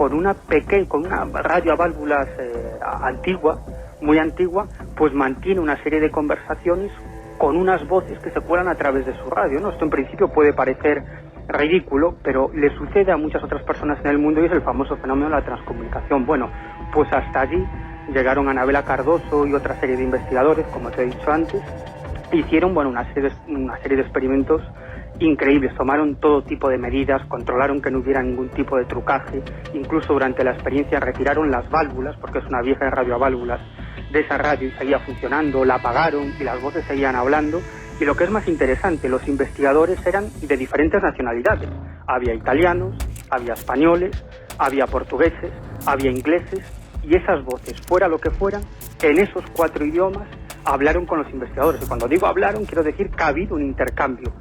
con una radio a válvulas antigua, muy antigua, pues mantiene una serie de conversaciones con unas voces que se cuelan a través de su radio, ¿no? Esto en principio puede parecer ridículo, pero le sucede a muchas otras personas en el mundo y es el famoso fenómeno de la transcomunicación. Bueno, pues hasta allí llegaron Anabela Cardoso y otra serie de investigadores, como te he dicho antes, hicieron una serie de experimentos increíbles, tomaron todo tipo de medidas, controlaron que no hubiera ningún tipo de trucaje, incluso durante la experiencia retiraron las válvulas, porque es una vieja radio a válvulas, de esa radio y seguía funcionando, la apagaron y las voces seguían hablando. Y lo que es más interesante, los investigadores eran de diferentes nacionalidades. Había italianos, había españoles, había portugueses, había ingleses, y esas voces, fuera lo que fueran, en esos 4 idiomas hablaron con los investigadores. Y cuando digo hablaron, quiero decir que ha habido un intercambio,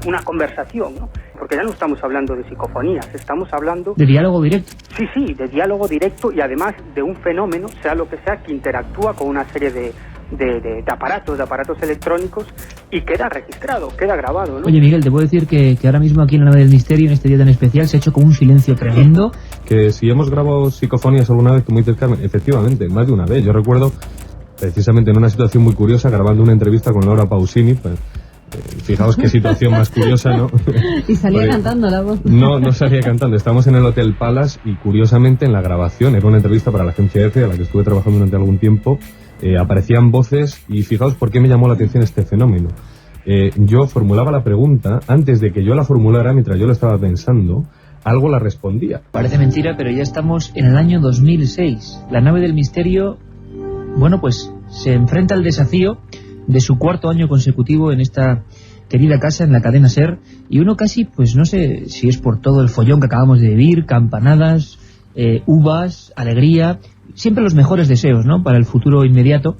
una conversación, ¿no? Porque ya no estamos hablando de psicofonías, estamos hablando... ¿De diálogo directo? Sí, de diálogo directo, y además de un fenómeno, sea lo que sea, que interactúa con una serie de aparatos electrónicos, y queda registrado, queda grabado, ¿no? Oye, Miguel, te puedo decir que ahora mismo aquí en la nave del misterio, en este día tan especial, se ha hecho como un silencio tremendo. Que si hemos grabado psicofonías alguna vez, como dices, Carmen, efectivamente, más de una vez. Yo recuerdo, precisamente en una situación muy curiosa, grabando una entrevista con Laura Pausini, pues, fijaos qué situación más curiosa, ¿no? Y salía cantando la voz. No salía cantando. Estábamos en el Hotel Palace y, curiosamente, en la grabación, era una entrevista para la agencia EFE, a la que estuve trabajando durante algún tiempo, aparecían voces, y fijaos por qué me llamó la atención este fenómeno. Yo formulaba la pregunta, antes de que yo la formulara, mientras yo lo estaba pensando, algo la respondía. Parece mentira, pero ya estamos en el año 2006. La nave del misterio, pues se enfrenta al desafío de su 4º año consecutivo en esta querida casa, en la cadena SER, y uno casi, no sé si es por todo el follón que acabamos de vivir, campanadas, uvas, alegría, siempre los mejores deseos, ¿no?, para el futuro inmediato.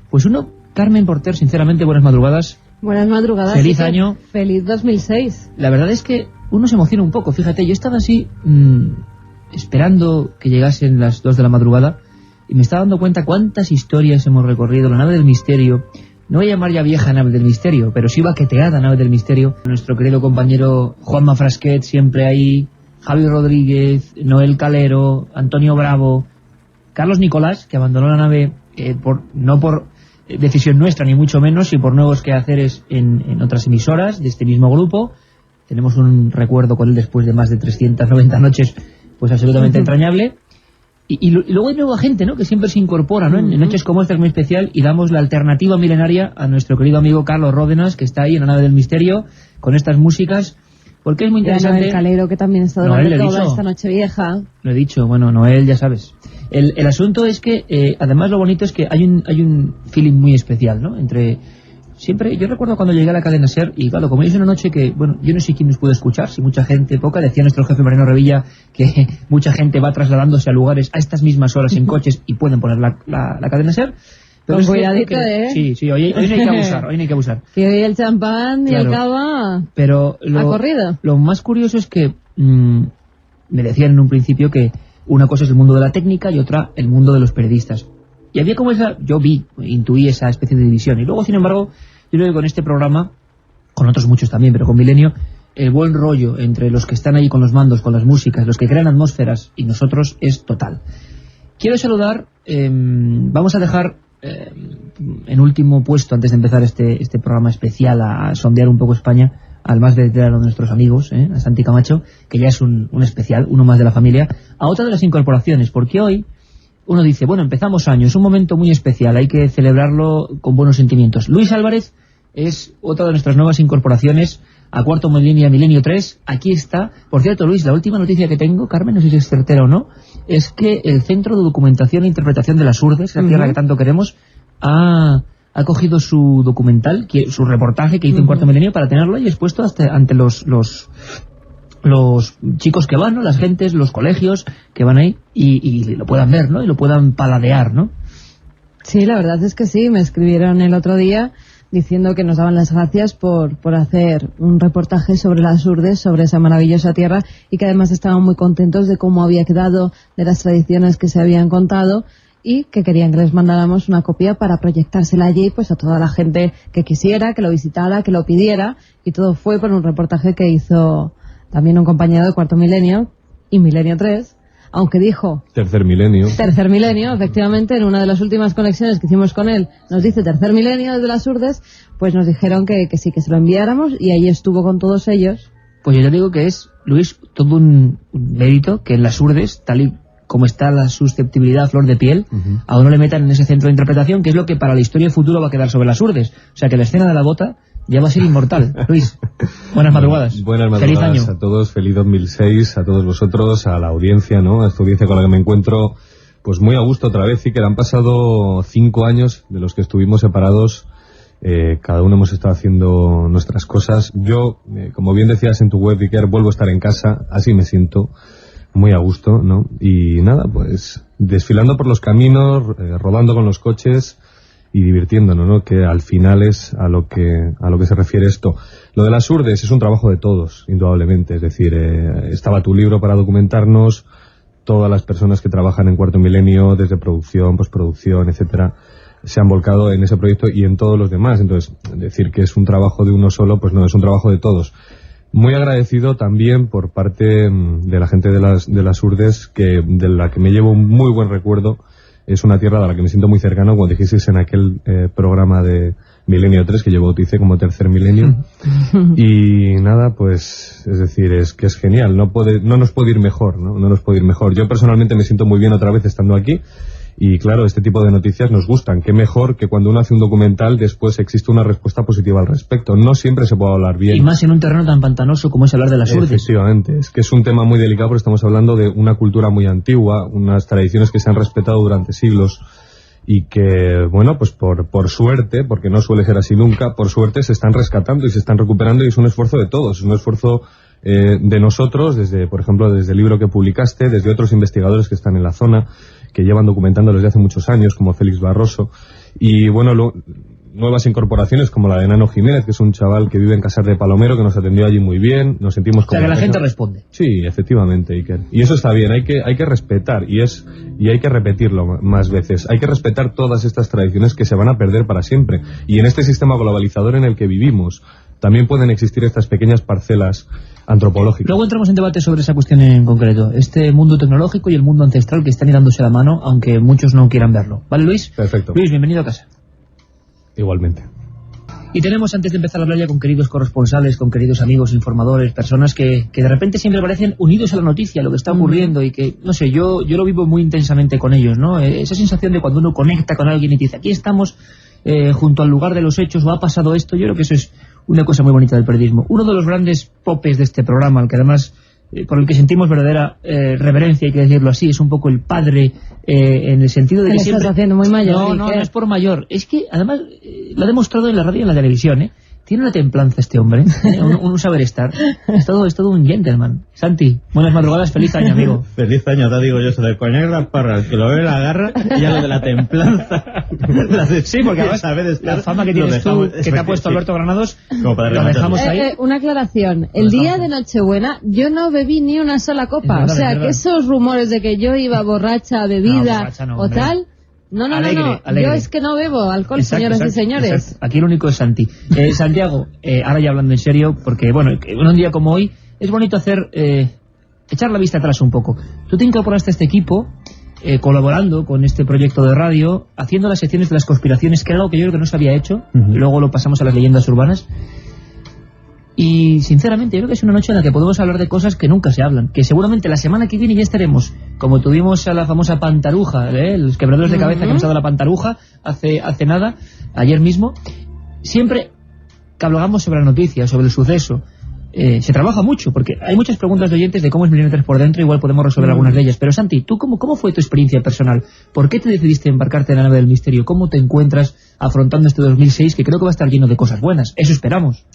Pues uno, Carmen Porter, sinceramente, buenas madrugadas. Buenas madrugadas. Feliz año. Feliz 2006. La verdad es que uno se emociona un poco, fíjate, yo estaba así, esperando que llegasen las 2 de la madrugada, y me estaba dando cuenta cuántas historias hemos recorrido, la nave del misterio. No voy a llamar ya vieja nave del misterio, pero sí baqueteada nave del misterio. Nuestro querido compañero Juanma Frasquet, siempre ahí, Javi Rodríguez, Noel Calero, Antonio Bravo, Carlos Nicolás, que abandonó la nave no por decisión nuestra, ni mucho menos, sino por nuevos quehaceres en otras emisoras de este mismo grupo. Tenemos un recuerdo con él después de más de 390 noches, pues absolutamente entrañable. Y luego hay nueva gente, ¿no?, que siempre se incorpora, ¿no?, en noches como esta, es muy especial, y damos la alternativa milenaria a nuestro querido amigo Carlos Ródenas, que está ahí en la nave del misterio con estas músicas, porque es muy interesante. Noel Calero, que también está durante toda esta noche vieja. Lo he dicho, Noel, ya sabes. El asunto es que, además, lo bonito es que hay un feeling muy especial, ¿no?, entre... Siempre, yo recuerdo cuando llegué a la cadena SER, y claro, como es una noche que, yo no sé quién nos puede escuchar, si mucha gente, poca, decía nuestro jefe Mariano Revilla que mucha gente va trasladándose a lugares a estas mismas horas en coches y pueden poner la cadena SER. Pero con cuidadito, Sí, hoy no hay que abusar, Que hoy el champán y el cava pero ha corrido. Lo más curioso es que me decían en un principio que una cosa es el mundo de la técnica y otra el mundo de los periodistas. Y había como intuí esa especie de división. Y luego, sin embargo, yo creo que con este programa, con otros muchos también, pero con Milenio, el buen rollo entre los que están ahí con los mandos, con las músicas, los que crean atmósferas y nosotros es total. Quiero saludar, vamos a dejar en último puesto, antes de empezar este programa especial, a sondear un poco España, al más veterano de nuestros amigos, a Santi Camacho, que ya es un especial, uno más de la familia, a otra de las incorporaciones, porque hoy uno dice, empezamos año, es un momento muy especial, hay que celebrarlo con buenos sentimientos. Luis Álvarez es otra de nuestras nuevas incorporaciones a Cuarto Milenio, Milenio 3, aquí está. Por cierto, Luis, la última noticia que tengo, Carmen, no sé si es certera o no, es que el Centro de Documentación e Interpretación de las Urdes, la tierra que tanto queremos, ha cogido su documental, su reportaje que hizo en Cuarto Milenio, para tenerlo ahí expuesto ante los chicos que van, ¿no?, las gentes, los colegios que van ahí y lo puedan ver, ¿no?, y lo puedan paladear, ¿no? Sí, la verdad es que sí, me escribieron el otro día diciendo que nos daban las gracias por hacer un reportaje sobre las Urdes, sobre esa maravillosa tierra, y que además estaban muy contentos de cómo había quedado, de las tradiciones que se habían contado, y que querían que les mandáramos una copia para proyectársela allí, pues a toda la gente que quisiera, que lo visitara, que lo pidiera, y todo fue por un reportaje que hizo también un compañero de Cuarto Milenio y Milenio 3, aunque dijo Tercer milenio, efectivamente, en una de las últimas conexiones que hicimos con él, nos dice tercer milenio desde las Urdes, pues nos dijeron que sí, que se lo enviáramos, y ahí estuvo con todos ellos. Pues yo te digo que es, Luis, todo un mérito que en las Urdes, tal y como está la susceptibilidad a flor de piel, a uno le metan en ese centro de interpretación, que es lo que para la historia futuro va a quedar sobre las Urdes. O sea que la escena de la bota ya va a ser inmortal. Luis, buenas madrugadas. Buenas madrugadas. Feliz año A todos, feliz 2006, a todos vosotros, a la audiencia, ¿no? A esta audiencia con la que me encuentro pues muy a gusto otra vez, y que han pasado 5 años de los que estuvimos separados. Cada uno hemos estado haciendo nuestras cosas. Yo, como bien decías en tu web, Iker, vuelvo a estar en casa, así me siento, muy a gusto, ¿no? Y nada, pues desfilando por los caminos, rodando con los coches y divirtiéndonos, ¿no? Que al final es a lo que se refiere esto. Lo de las Urdes es un trabajo de todos, indudablemente. Es decir, estaba tu libro para documentarnos, todas las personas que trabajan en Cuarto Milenio, desde producción, postproducción, etcétera, se han volcado en ese proyecto y en todos los demás. Entonces, decir que es un trabajo de uno solo, pues no, es un trabajo de todos. Muy agradecido también por parte de la gente de las Urdes, de la que me llevo un muy buen recuerdo. Es una tierra de la que me siento muy cercano, como dijisteis en aquel programa de Milenio 3, que yo bauticé como Tercer Milenio. Y nada, pues, es decir, es que es genial, no nos puede ir mejor, ¿no? No nos puede ir mejor. Yo personalmente me siento muy bien otra vez estando aquí. Y claro, este tipo de noticias nos gustan. Qué mejor que cuando uno hace un documental después existe una respuesta positiva al respecto. No siempre se puede hablar bien. Y más en un terreno tan pantanoso como es hablar de las Urdes. Efectivamente, es que es un tema muy delicado porque estamos hablando de una cultura muy antigua, unas tradiciones que se han respetado durante siglos y que, bueno, pues por suerte, porque no suele ser así nunca, por suerte se están rescatando y se están recuperando, y es un esfuerzo de todos, es un esfuerzo de nosotros, por ejemplo, desde el libro que publicaste, desde otros investigadores que están en la zona, que llevan documentando desde hace muchos años, como Félix Barroso, y bueno, nuevas incorporaciones como la de Nano Jiménez, que es un chaval que vive en Casar de Palomero, que nos atendió allí muy bien, nos sentimos como... O sea, que la gente responde. Sí, efectivamente, Iker. Y eso está bien, hay que respetar, y hay que repetirlo más veces. Hay que respetar todas estas tradiciones que se van a perder para siempre. Y en este sistema globalizador en el que vivimos, también pueden existir estas pequeñas parcelas antropológicas. Luego entramos en debate sobre esa cuestión en concreto, este mundo tecnológico y el mundo ancestral que están dándose la mano, aunque muchos no quieran verlo. ¿Vale, Luis? Perfecto. Luis, bienvenido a casa. Igualmente. Y tenemos, antes de empezar a hablar ya con queridos corresponsales, con queridos amigos, informadores, personas que de repente siempre parecen unidos a la noticia, a lo que está ocurriendo, y que, no sé, yo lo vivo muy intensamente con ellos, ¿no? Esa sensación de cuando uno conecta con alguien y te dice, aquí estamos junto al lugar de los hechos, o ha pasado esto, yo creo que eso es una cosa muy bonita del periodismo. Uno de los grandes popes de este programa, al que además por el que sentimos verdadera reverencia, hay que decirlo así, es un poco el padre en el sentido de que siempre... estás haciendo muy mayor. No es por mayor, es que además lo ha demostrado en la radio y en la televisión, Tiene una templanza este hombre, un saber estar. Es todo un gentleman. Santi, buenas madrugadas, feliz año, amigo. Feliz año, te digo yo, eso del coñac las parras, que lo bebe la garra, y ya lo de la templanza. Sí, porque además la fama que tienes tú, que te ha puesto Alberto Granados, lo dejamos ahí. Una aclaración, el día de Nochebuena yo no bebí ni una sola copa, o sea, que esos rumores de que yo iba borracha, bebida o tal... No, alegre. Yo es que no bebo alcohol, señoras y señores. Exacto. Aquí el único es Santi. Santiago, ahora ya hablando en serio, porque bueno, un día como hoy es bonito echar la vista atrás un poco. Tú te incorporaste a este equipo, colaborando con este proyecto de radio, haciendo las secciones de las conspiraciones, que era algo que yo creo que no se había hecho, y luego lo pasamos a las leyendas urbanas. Y sinceramente yo creo que es una noche en la que podemos hablar de cosas que nunca se hablan, que seguramente la semana que viene ya estaremos, como tuvimos a la famosa pantaruja, los quebradores de cabeza que hemos dado a la pantaruja hace nada, ayer mismo. Siempre que hablamos sobre la noticia, sobre el suceso, se trabaja mucho, porque hay muchas preguntas de oyentes de cómo es Milenio 3 por dentro, igual podemos resolver algunas de ellas. Pero Santi, ¿tú cómo fue tu experiencia personal? ¿Por qué te decidiste embarcarte en la nave del misterio? ¿Cómo te encuentras afrontando este 2006, que creo que va a estar lleno de cosas buenas? Eso esperamos.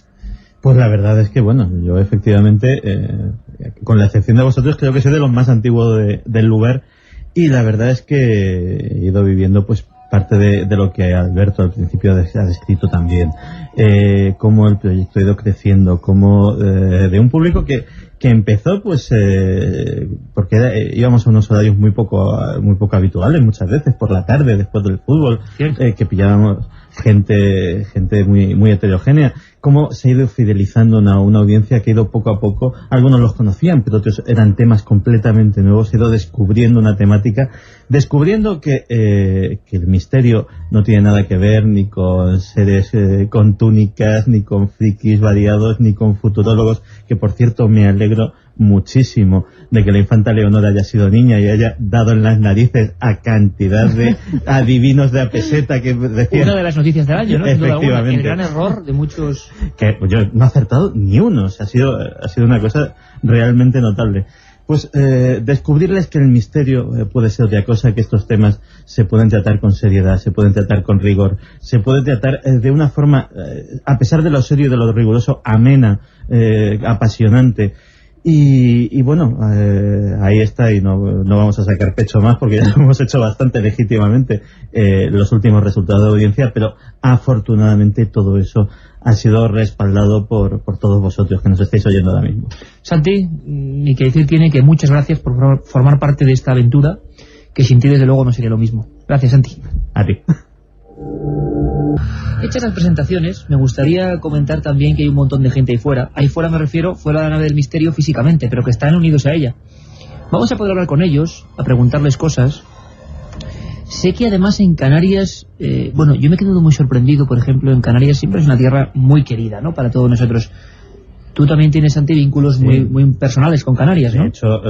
Pues la verdad es que, bueno, yo efectivamente, con la excepción de vosotros, creo que soy de los más antiguos del lugar, y la verdad es que he ido viviendo pues parte de lo que Alberto al principio ha descrito también, cómo el proyecto ha ido creciendo, cómo de un público que que empezó pues porque íbamos a unos horarios muy poco habituales muchas veces, por la tarde después del fútbol, que pillábamos gente muy heterogénea. Cómo se ha ido fidelizando una audiencia que ha ido poco a poco, algunos los conocían, pero otros eran temas completamente nuevos. Se ha ido descubriendo una temática, descubriendo que el misterio no tiene nada que ver ni con seres con túnicas, ni con frikis variados, ni con futurólogos, que por cierto me alegro muchísimo de que la infanta Leonora haya sido niña y haya dado en las narices a cantidad de adivinos de a peseta que decían. Una de las noticias del año, ¿no? Efectivamente. El gran error de muchos. Que yo no he acertado ni uno, o sea, ha sido una cosa realmente notable. Pues descubrirles que el misterio puede ser otra cosa, que estos temas se pueden tratar con seriedad, se pueden tratar con rigor, se pueden tratar de una forma, a pesar de lo serio y de lo riguroso, amena, apasionante. Y bueno, ahí está, y no vamos a sacar pecho más porque ya lo hemos hecho bastante legítimamente los últimos resultados de audiencia, pero afortunadamente todo eso ha sido respaldado por todos vosotros que nos estáis oyendo ahora mismo. Santi, ni que decir tiene que muchas gracias por formar parte de esta aventura, que sin ti desde luego no sería lo mismo. Gracias, Santi. A ti. Hechas las presentaciones, me gustaría comentar también que hay un montón de gente ahí fuera. Ahí fuera me refiero, fuera de la nave del misterio físicamente, pero que están unidos a ella. Vamos a poder hablar con ellos, a preguntarles cosas. Sé que además en Canarias, yo me he quedado muy sorprendido, por ejemplo, en Canarias siempre es una tierra muy querida, ¿no?, para todos nosotros. Tú también tienes, Santi, vínculos muy personales con Canarias, ¿no? De hecho,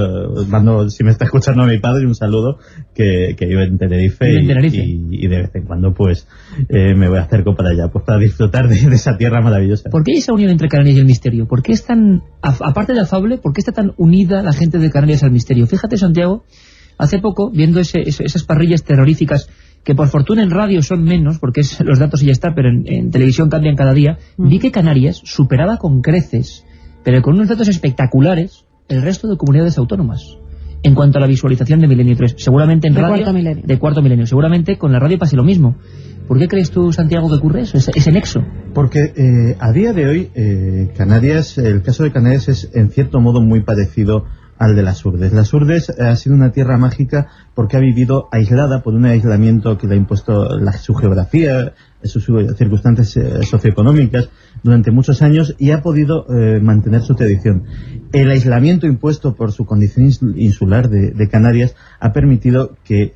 mando, si me está escuchando a mi padre, un saludo, que vive en Tenerife, y de vez en cuando pues me voy a acerco para allá, pues para disfrutar de esa tierra maravillosa. ¿Por qué hay esa unión entre Canarias y el misterio? ¿Por qué es tan, aparte de afable, por qué está tan unida la gente de Canarias al misterio? Fíjate, Santiago, hace poco, viendo esas parrillas terroríficas, que por fortuna en radio son menos, porque los datos ya están, pero en televisión cambian cada día, vi que Canarias superaba con creces, pero con unos datos espectaculares, el resto de comunidades autónomas, en cuanto a la visualización de Milenio 3. Seguramente en radio... De cuarto milenio. Seguramente con la radio pase lo mismo. ¿Por qué crees tú, Santiago, que ocurre eso, ese nexo? Porque a día de hoy, Canarias, el caso de Canarias es en cierto modo muy parecido al de las Urdes. Las Urdes ha sido una tierra mágica porque ha vivido aislada por un aislamiento que le ha impuesto su geografía, sus circunstancias socioeconómicas durante muchos años, y ha podido mantener su tradición. El aislamiento impuesto por su condición insular de Canarias ha permitido que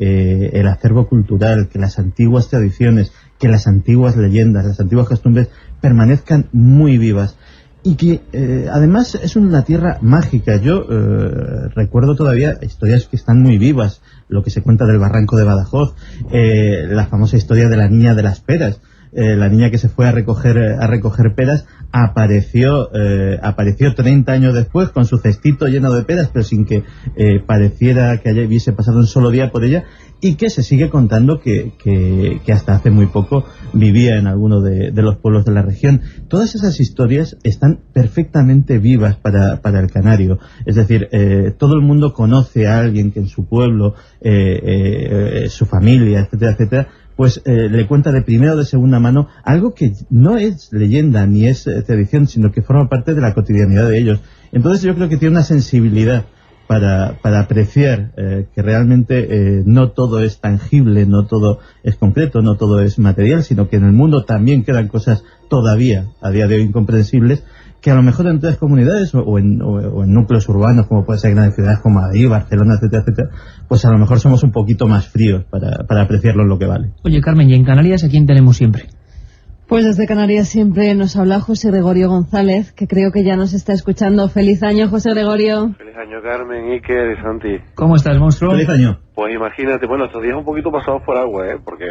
el acervo cultural, que las antiguas tradiciones, que las antiguas leyendas, las antiguas costumbres permanezcan muy vivas. Y que además es una tierra mágica. Yo recuerdo todavía historias que están muy vivas, lo que se cuenta del barranco de Badajoz, la famosa historia de la niña de las peras. La niña que se fue a recoger peras apareció 30 años después con su cestito lleno de peras, pero sin que pareciera que hubiese pasado un solo día por ella, y que se sigue contando que hasta hace muy poco vivía en alguno de los pueblos de la región. Todas esas historias están perfectamente vivas para el canario. Es decir, todo el mundo conoce a alguien que en su pueblo, su familia, etcétera, etcétera, pues le cuenta de primera o de segunda mano algo que no es leyenda ni es tradición, sino que forma parte de la cotidianidad de ellos. Entonces yo creo que tiene una sensibilidad para apreciar que realmente no todo es tangible, no todo es concreto, no todo es material, sino que en el mundo también quedan cosas todavía a día de hoy incomprensibles, que a lo mejor en otras comunidades o en núcleos urbanos, como puede ser grandes ciudades como Madrid, Barcelona, etcétera, etcétera, pues a lo mejor somos un poquito más fríos para apreciarlo en lo que vale. Oye, Carmen, ¿y en Canarias a quién tenemos siempre? Pues desde Canarias siempre nos habla José Gregorio González, que creo que ya nos está escuchando. ¡Feliz año, José Gregorio! ¡Feliz año, Carmen, Iker y Santi! ¿Cómo estás, monstruo? ¡Feliz año! Pues imagínate, bueno, estos días un poquito pasados por agua, porque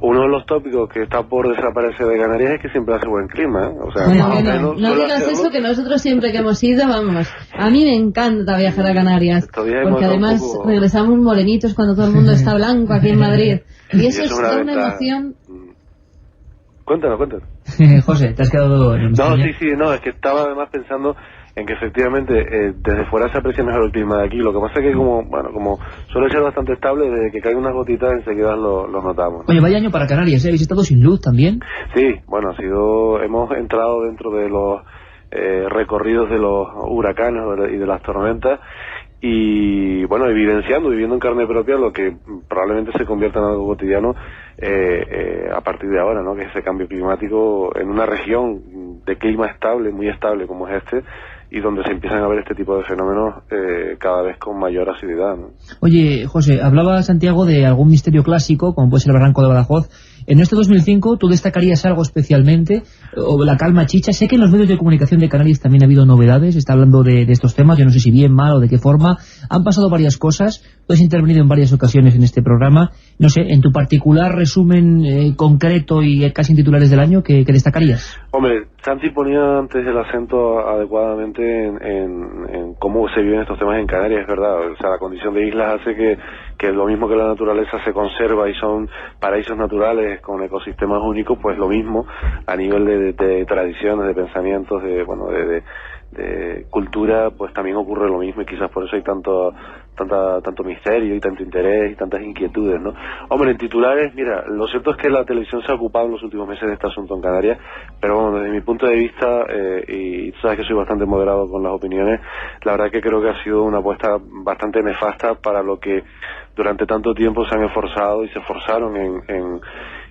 uno de los tópicos que está por desaparecer de Canarias es que siempre hace buen clima, O sea, bueno, más o menos... No digas eso, que nosotros siempre que hemos ido, vamos, a mí me encanta viajar a Canarias, porque además regresamos morenitos cuando todo el mundo está blanco aquí en Madrid, y eso es una emoción... Cuéntanos. José, ¿te has quedado en el misterio? No, es que estaba además pensando en que efectivamente desde fuera se aprecia mejor el clima de aquí. Lo que pasa es que como suele ser bastante estable, desde que caen unas gotitas enseguida lo notamos. Oye, vaya año para Canarias, ¿Habéis estado sin luz también? Sí, bueno, hemos entrado dentro de los recorridos de los huracanes y de las tormentas, y bueno, viviendo en carne propia lo que probablemente se convierta en algo cotidiano a partir de ahora, ¿no? Que es ese cambio climático en una región de clima estable, muy estable como es este, y donde se empiezan a ver este tipo de fenómenos cada vez con mayor asiduidad, ¿no? Oye, José, hablaba Santiago de algún misterio clásico, como puede ser el Barranco de Badajoz. En este 2005, ¿tú destacarías algo especialmente? ¿O la calma chicha? Sé que en los medios de comunicación de Canarias también ha habido novedades, está hablando de estos temas, yo no sé si bien, mal o de qué forma. Han pasado varias cosas, tú has intervenido en varias ocasiones en este programa. No sé, en tu particular resumen concreto y casi en titulares del año, ¿qué destacarías? Hombre, Santi ponía antes el acento adecuadamente en cómo se viven estos temas en Canarias, es verdad. O sea, la condición de islas hace que lo mismo que la naturaleza se conserva y son paraísos naturales con ecosistemas únicos, pues lo mismo a nivel de tradiciones, de pensamientos, de cultura, pues también ocurre lo mismo, y quizás por eso hay tanto misterio y tanto interés y tantas inquietudes, ¿no? Hombre, en titulares, mira, lo cierto es que la televisión se ha ocupado en los últimos meses de este asunto en Canarias, pero bueno, desde mi punto de vista, y tú sabes que soy bastante moderado con las opiniones, la verdad que creo que ha sido una apuesta bastante nefasta para lo que durante tanto tiempo se han esforzado y se esforzaron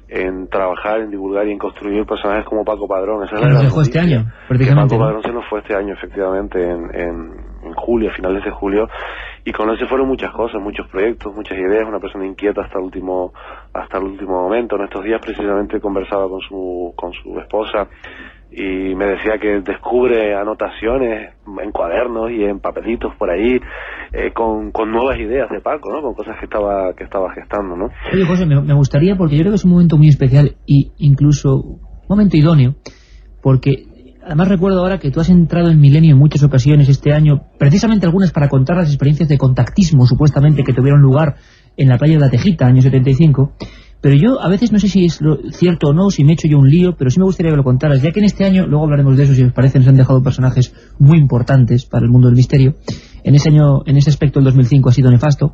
en trabajar, en divulgar y en construir personajes como Paco Padrón. Esa es la nos dejó este año, prácticamente. Paco Padrón se nos fue este año, efectivamente, en julio, a finales de julio, y con él se fueron muchas cosas, muchos proyectos, muchas ideas, una persona inquieta hasta el último momento. En estos días precisamente conversaba con su esposa y me decía que descubre anotaciones en cuadernos y en papelitos por ahí con nuevas ideas de Paco, ¿no? Con cosas que estaba gestando, ¿no? Oye, José, me gustaría, porque yo creo que es un momento muy especial y incluso un momento idóneo, porque además recuerdo ahora que tú has entrado en Milenio en muchas ocasiones este año, precisamente algunas para contar las experiencias de contactismo supuestamente que tuvieron lugar en la playa de la Tejita, año 75. Pero yo a veces no sé si es cierto o no, si me he hecho yo un lío, pero sí me gustaría que lo contaras, ya que en este año, luego hablaremos de eso si os parece, nos han dejado personajes muy importantes para el mundo del misterio. En ese aspecto el 2005 ha sido nefasto,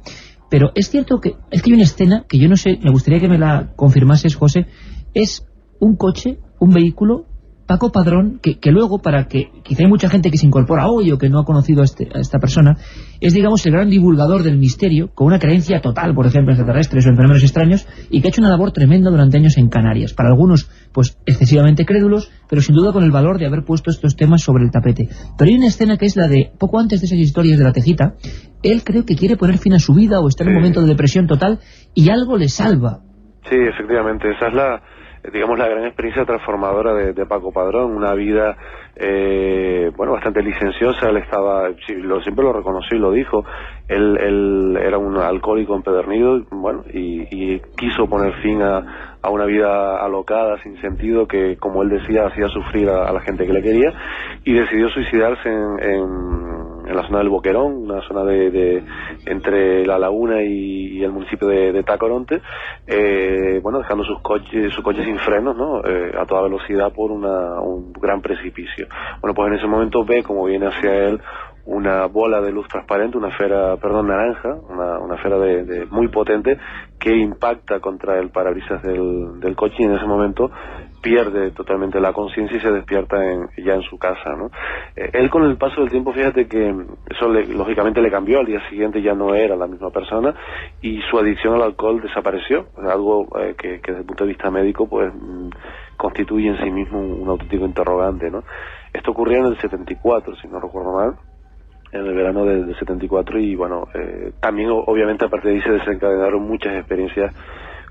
pero es cierto que hay una escena que yo no sé, me gustaría que me la confirmases, José. Es un coche, un vehículo, Paco Padrón, que luego, para que quizá hay mucha gente que se incorpora hoy o que no ha conocido a esta persona, es, digamos, el gran divulgador del misterio, con una creencia total, por ejemplo, en extraterrestres o en fenómenos extraños, y que ha hecho una labor tremenda durante años en Canarias. Para algunos, pues, excesivamente crédulos, pero sin duda con el valor de haber puesto estos temas sobre el tapete. Pero hay una escena que es la de, poco antes de esas historias de la Tejita, él creo que quiere poner fin a su vida o está en un momento de depresión total, y algo le salva. Sí, efectivamente, esa es la gran experiencia transformadora de Paco Padrón, una vida bastante licenciosa. Él estaba, siempre lo reconoció y lo dijo, él era un alcohólico empedernido, y quiso poner fin a una vida alocada, sin sentido, que, como él decía, hacía sufrir a la gente que le quería, y decidió suicidarse en la zona del Boquerón, una zona entre la laguna y el municipio de Tacoronte, dejando su coche sin frenos, ¿no? A toda velocidad por un gran precipicio. Bueno, pues en ese momento ve como viene hacia él una bola de luz transparente, naranja, una esfera de muy potente, que impacta contra el parabrisas del coche, y en ese momento pierde totalmente la conciencia y se despierta ya en su casa, ¿no? Él, con el paso del tiempo, fíjate que eso lógicamente le cambió. Al día siguiente ya no era la misma persona y su adicción al alcohol desapareció, algo que desde el punto de vista médico pues constituye en sí mismo un auténtico interrogante, ¿no? Esto ocurría en el 74, si no recuerdo mal, en el verano del 74, y también obviamente a partir de ahí se desencadenaron muchas experiencias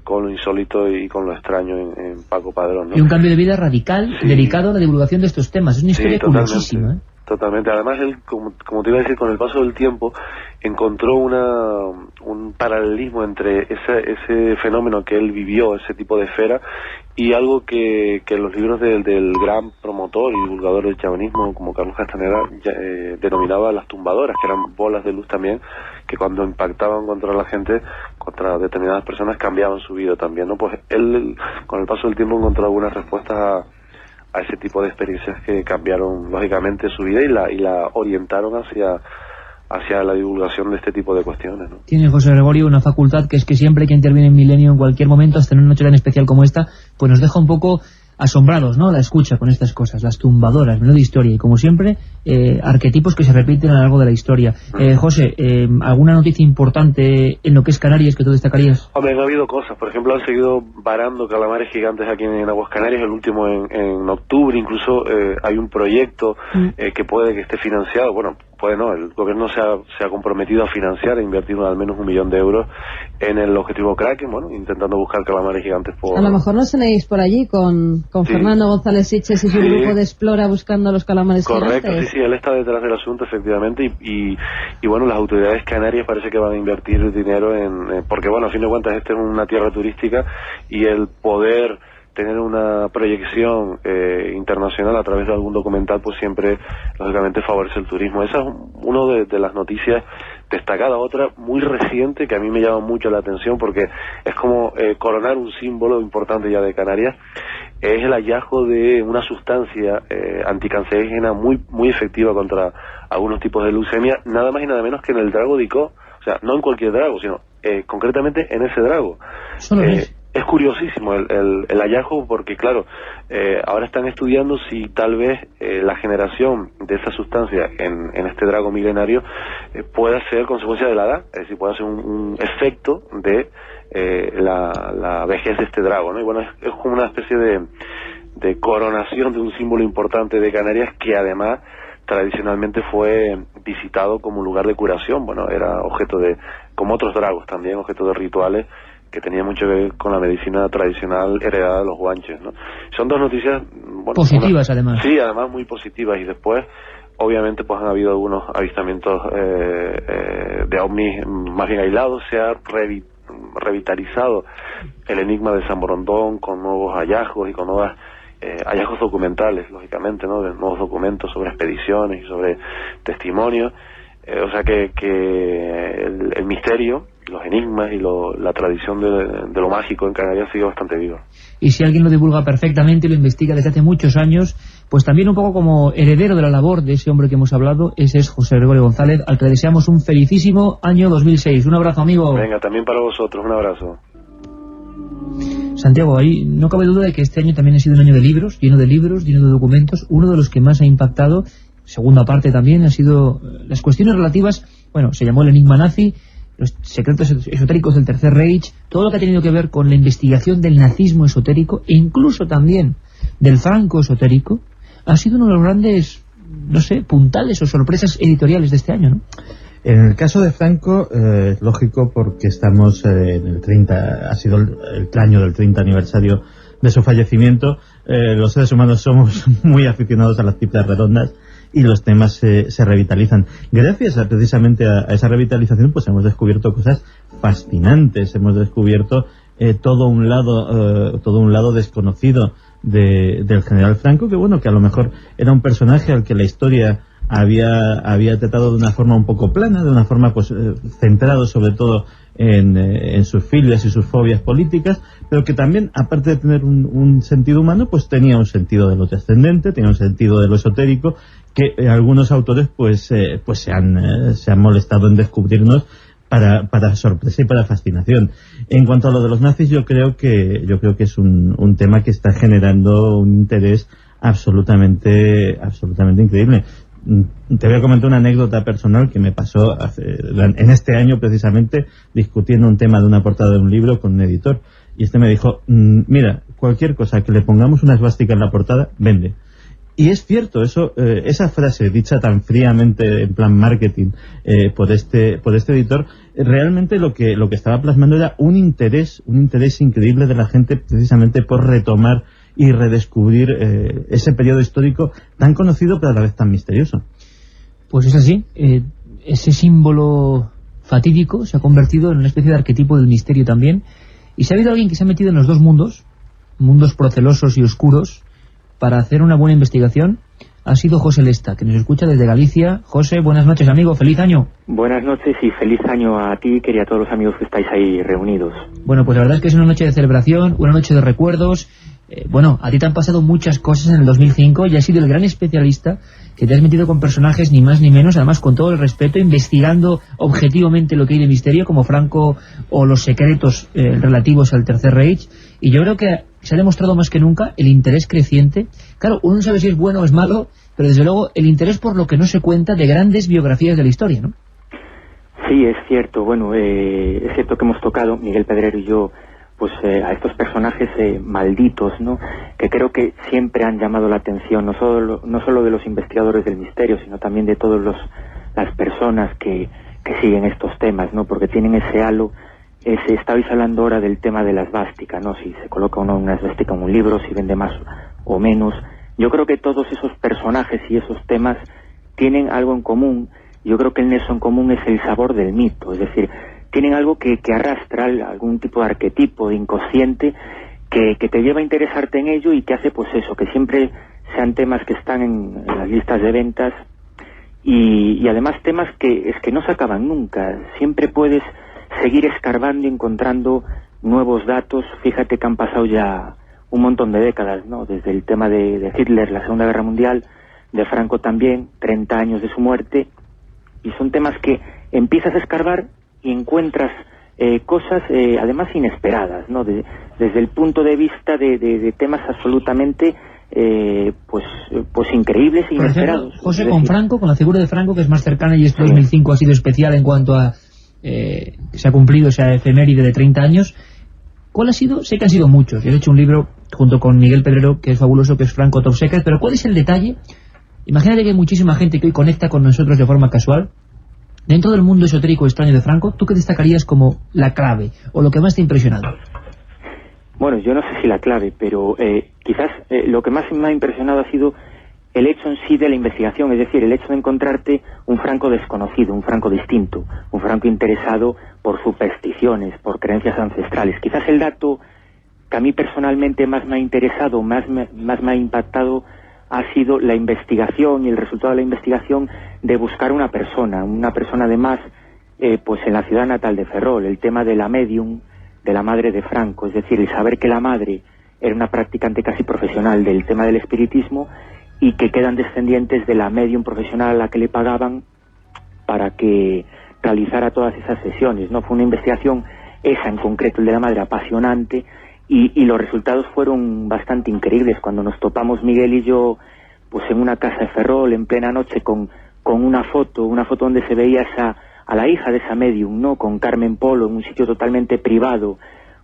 con lo insólito y con lo extraño en Paco Padrón, ¿no? Y un cambio de vida radical, sí, dedicado a la divulgación de estos temas. Es una historia curiosísima, ¿eh? Totalmente. Además, él, como te iba a decir, con el paso del tiempo encontró un paralelismo entre ese fenómeno que él vivió, ese tipo de esfera, y algo que los libros del gran promotor y divulgador del chamanismo, como Carlos Castaneda, denominaba las tumbadoras, que eran bolas de luz también, que cuando impactaban contra la gente, contra determinadas personas, cambiaban su vida también, ¿no? Pues él, con el paso del tiempo, encontró algunas respuestas a ese tipo de experiencias que cambiaron lógicamente su vida y la orientaron hacia la divulgación de este tipo de cuestiones, ¿no? Tiene José Gregorio una facultad, que es que siempre que interviene en Milenio, en cualquier momento, hasta en una noche tan especial como esta, pues nos deja un poco asombrados, ¿no?, la escucha con estas cosas, las tumbadoras, menuda historia, y como siempre, arquetipos que se repiten a lo largo de la historia. José, ¿alguna noticia importante en lo que es Canarias que tú destacarías? Hombre, ha habido cosas, por ejemplo, han seguido varando calamares gigantes aquí en Aguas Canarias, el último en octubre, incluso hay un proyecto que puede que esté financiado, bueno, puede no, el gobierno se ha comprometido a financiar, a invertir al menos 1 millón de euros en el objetivo Kraken, bueno, intentando buscar calamares gigantes por... A lo mejor nos tenéis por allí con Sí. Fernando González Siches y su grupo de Explora buscando los calamares Correcto, gigantes. sí, él está detrás del asunto, efectivamente, y bueno, las autoridades canarias parece que van a invertir dinero porque bueno, a fin de cuentas esta es una tierra turística y el poder tener una proyección internacional a través de algún documental, pues siempre, lógicamente, favorece el turismo. Esa es una de las noticias destacadas. Otra muy reciente que a mí me llama mucho la atención porque es como coronar un símbolo importante ya de Canarias, es el hallazgo de una sustancia anticancerígena muy efectiva contra algunos tipos de leucemia, nada más y nada menos que en el drago de Icó. O sea, no en cualquier drago, sino concretamente en ese drago. Es curiosísimo el hallazgo porque, claro, ahora están estudiando si tal vez la generación de esa sustancia en este drago milenario pueda ser consecuencia de la edad, es decir, pueda ser un efecto de la vejez de este drago, ¿no? Y bueno, es como una especie de coronación de un símbolo importante de Canarias que además tradicionalmente fue visitado como un lugar de curación. Bueno, era objeto de, como otros dragos también, objeto de rituales que tenía mucho que ver con la medicina tradicional heredada de los guanches, ¿no? Son dos noticias, bueno, positivas, además. Sí, además muy positivas. Y después, obviamente, pues han habido algunos avistamientos de ovnis más bien aislados. Se ha revitalizado el enigma de San Borondón con nuevos hallazgos y con nuevos hallazgos documentales, lógicamente, ¿no?, de nuevos documentos sobre expediciones y sobre testimonios. O sea que el misterio, los enigmas y la tradición de lo mágico en Canarias sigue bastante viva. Y si alguien lo divulga perfectamente y lo investiga desde hace muchos años, pues también un poco como heredero de la labor de ese hombre que hemos hablado, ese es José Gregorio González, al que le deseamos un felicísimo año 2006. Un abrazo, amigo. Venga, también para vosotros, un abrazo. Santiago, ahí no cabe duda de que este año también ha sido un año de libros, lleno de documentos. Uno de los que más ha impactado, segunda parte también, ha sido las cuestiones relativas, bueno, se llamó el enigma nazi, los secretos esotéricos del Tercer Reich, todo lo que ha tenido que ver con la investigación del nazismo esotérico e incluso también del franco esotérico, ha sido uno de los grandes, no sé, puntales o sorpresas editoriales de este año, ¿no? En el caso de Franco, es lógico porque estamos en el 30, ha sido el año del 30 aniversario de su fallecimiento. Los seres humanos somos muy aficionados a las cifras redondas y los temas se revitalizan. Gracias precisamente a esa revitalización, pues hemos descubierto cosas fascinantes, hemos descubierto todo un lado desconocido del general Franco, que bueno, que a lo mejor era un personaje al que la historia había tratado de una forma un poco plana, de una forma pues centrado sobre todo en sus filias y sus fobias políticas, pero que también, aparte de tener un sentido humano, pues tenía un sentido de lo trascendente, tenía un sentido de lo esotérico, que algunos autores pues se han molestado en descubrirnos para sorpresa y para fascinación. En cuanto a lo de los nazis, yo creo que es un tema que está generando un interés absolutamente increíble. Te voy a comentar una anécdota personal que me pasó en este año precisamente, discutiendo un tema de una portada de un libro con un editor, y este me dijo, mira, cualquier cosa que le pongamos una esvástica en la portada vende. Y es cierto, esa frase dicha tan fríamente en plan marketing por este editor, realmente lo que estaba plasmando era un interés increíble de la gente precisamente por retomar y redescubrir ese periodo histórico tan conocido pero a la vez tan misterioso. Pues es así, ese símbolo fatídico se ha convertido en una especie de arquetipo del misterio también, y si ha habido alguien que se ha metido en los dos mundos procelosos y oscuros, para hacer una buena investigación, ha sido José Lesta, que nos escucha desde Galicia. José, buenas noches, amigo, feliz año. Buenas noches y feliz año a ti, y a todos los amigos que estáis ahí reunidos. Bueno, pues la verdad es que es una noche de celebración, una noche de recuerdos. Bueno, a ti te han pasado muchas cosas en el 2005 y has sido el gran especialista que te has metido con personajes ni más ni menos, además con todo el respeto, investigando objetivamente lo que hay de misterio, como Franco o los secretos relativos al Tercer Reich. Y yo creo que se ha demostrado más que nunca el interés creciente. Claro, uno no sabe si es bueno o es malo, pero desde luego el interés por lo que no se cuenta de grandes biografías de la historia, ¿no? Sí, es cierto. Bueno, es cierto que hemos tocado, Miguel Pedrero y yo, pues a estos personajes malditos, ¿no? Que creo que siempre han llamado la atención, no solo de los investigadores del misterio, sino también de todas las personas que siguen estos temas, ¿no? Porque tienen ese halo. Estabais hablando ahora del tema de la esvástica, ¿no? Si se coloca o no una esvástica en un libro, si vende más o menos. Yo creo que todos esos personajes y esos temas tienen algo en común. Yo creo que el nexo en común es el sabor del mito, es decir, tienen algo que arrastra algún tipo de arquetipo, de inconsciente, que te lleva a interesarte en ello y que hace pues eso, que siempre sean temas que están en las listas de ventas y además temas que no se acaban nunca. Siempre puedes seguir escarbando y encontrando nuevos datos. Fíjate que han pasado ya un montón de décadas, ¿no? Desde el tema de Hitler, la Segunda Guerra Mundial, de Franco también, 30 años de su muerte, y son temas que empiezas a escarbar y encuentras cosas además inesperadas, ¿no? Desde el punto de vista de temas absolutamente pues increíbles e inesperados. Ejemplo, José, con Franco, con la figura de Franco, que es más cercana, y este 2005 ha sido especial en cuanto a que se ha cumplido esa efeméride de 30 años. ¿Cuál ha sido? Sé que han sido muchos. Yo he hecho un libro junto con Miguel Pedrero que es fabuloso, que es Franco Top Secret, pero ¿cuál es el detalle? Imagínate que hay muchísima gente que hoy conecta con nosotros de forma casual. Dentro del mundo esotérico extraño de Franco, ¿tú qué destacarías como la clave o lo que más te ha impresionado? Bueno, yo no sé si la clave, pero quizás lo que más me ha impresionado ha sido el hecho en sí de la investigación, es decir, el hecho de encontrarte un Franco desconocido, un Franco distinto, un Franco interesado por supersticiones, por creencias ancestrales. Quizás el dato que a mí personalmente más me ha interesado, más me ha impactado, ha sido la investigación y el resultado de la investigación de buscar una persona además, pues en la ciudad natal de Ferrol, el tema de la medium, de la madre de Franco, es decir, el saber que la madre era una practicante casi profesional del tema del espiritismo y que quedan descendientes de la medium profesional a la que le pagaban para que realizara todas esas sesiones, ¿no? Fue una investigación, esa en concreto, el de la madre, apasionante, y los resultados fueron bastante increíbles. Cuando nos topamos Miguel y yo pues en una casa de Ferrol en plena noche con una foto donde se veía a la hija de esa medium, ¿no? Con Carmen Polo en un sitio totalmente privado,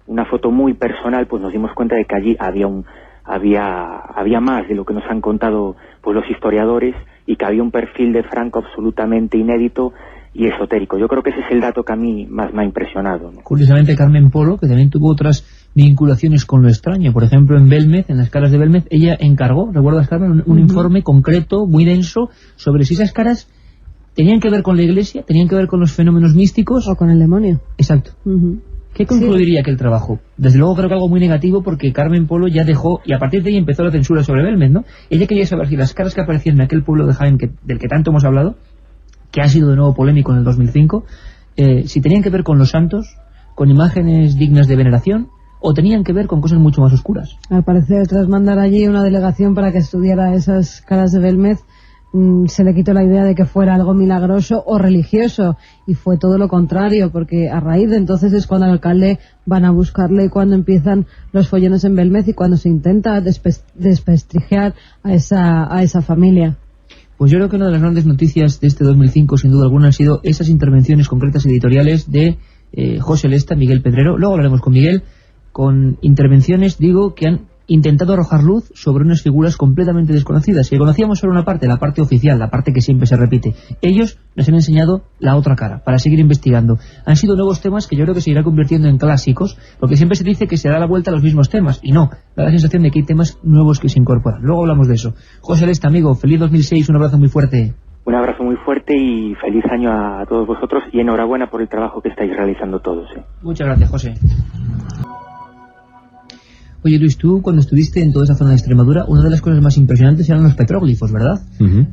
una foto muy personal, pues nos dimos cuenta de que allí había más de lo que nos han contado pues los historiadores, y que había un perfil de Franco absolutamente inédito y esotérico. Yo creo que ese es el dato que a mí más me ha impresionado, ¿no? Curiosamente, Carmen Polo, que también tuvo otras vinculaciones con lo extraño, por ejemplo en Belmez, en las caras de Belmez, ella encargó, ¿recuerdas, Carmen? Un informe concreto, muy denso, sobre si esas caras tenían que ver con la Iglesia, tenían que ver con los fenómenos místicos o con el demonio. Exacto. ¿Qué concluiría aquel trabajo? Desde luego creo que algo muy negativo, porque Carmen Polo ya dejó, y a partir de ahí empezó la censura sobre Belmez, ¿no? Ella quería saber si las caras que aparecían en aquel pueblo de Jaén, del que tanto hemos hablado, que ha sido de nuevo polémico en el 2005, si tenían que ver con los santos, con imágenes dignas de veneración, o tenían que ver con cosas mucho más oscuras. Al parecer, tras mandar allí una delegación para que estudiara esas caras de Belmez, se le quitó la idea de que fuera algo milagroso o religioso, y fue todo lo contrario, porque a raíz de entonces es cuando el alcalde van a buscarle y cuando empiezan los follones en Belmez y cuando se intenta desprestigiar a esa familia. Pues yo creo que una de las grandes noticias de este 2005, sin duda alguna, han sido esas intervenciones concretas editoriales de José Lesta, Miguel Pedrero. Luego hablaremos con Miguel, con intervenciones, digo, que han intentado arrojar luz sobre unas figuras completamente desconocidas. Si conocíamos solo una parte, la parte oficial, la parte que siempre se repite, ellos nos han enseñado la otra cara, para seguir investigando. Han sido nuevos temas que yo creo que se irán convirtiendo en clásicos, porque siempre se dice que se da la vuelta a los mismos temas, y no, da la sensación de que hay temas nuevos que se incorporan. Luego hablamos de eso. José Lesta, amigo, feliz 2006, un abrazo muy fuerte. Un abrazo muy fuerte y feliz año a todos vosotros, y enhorabuena por el trabajo que estáis realizando todos. Muchas gracias, José. Oye, Luis, tú cuando estuviste en toda esa zona de Extremadura, una de las cosas más impresionantes eran los petróglifos, ¿verdad?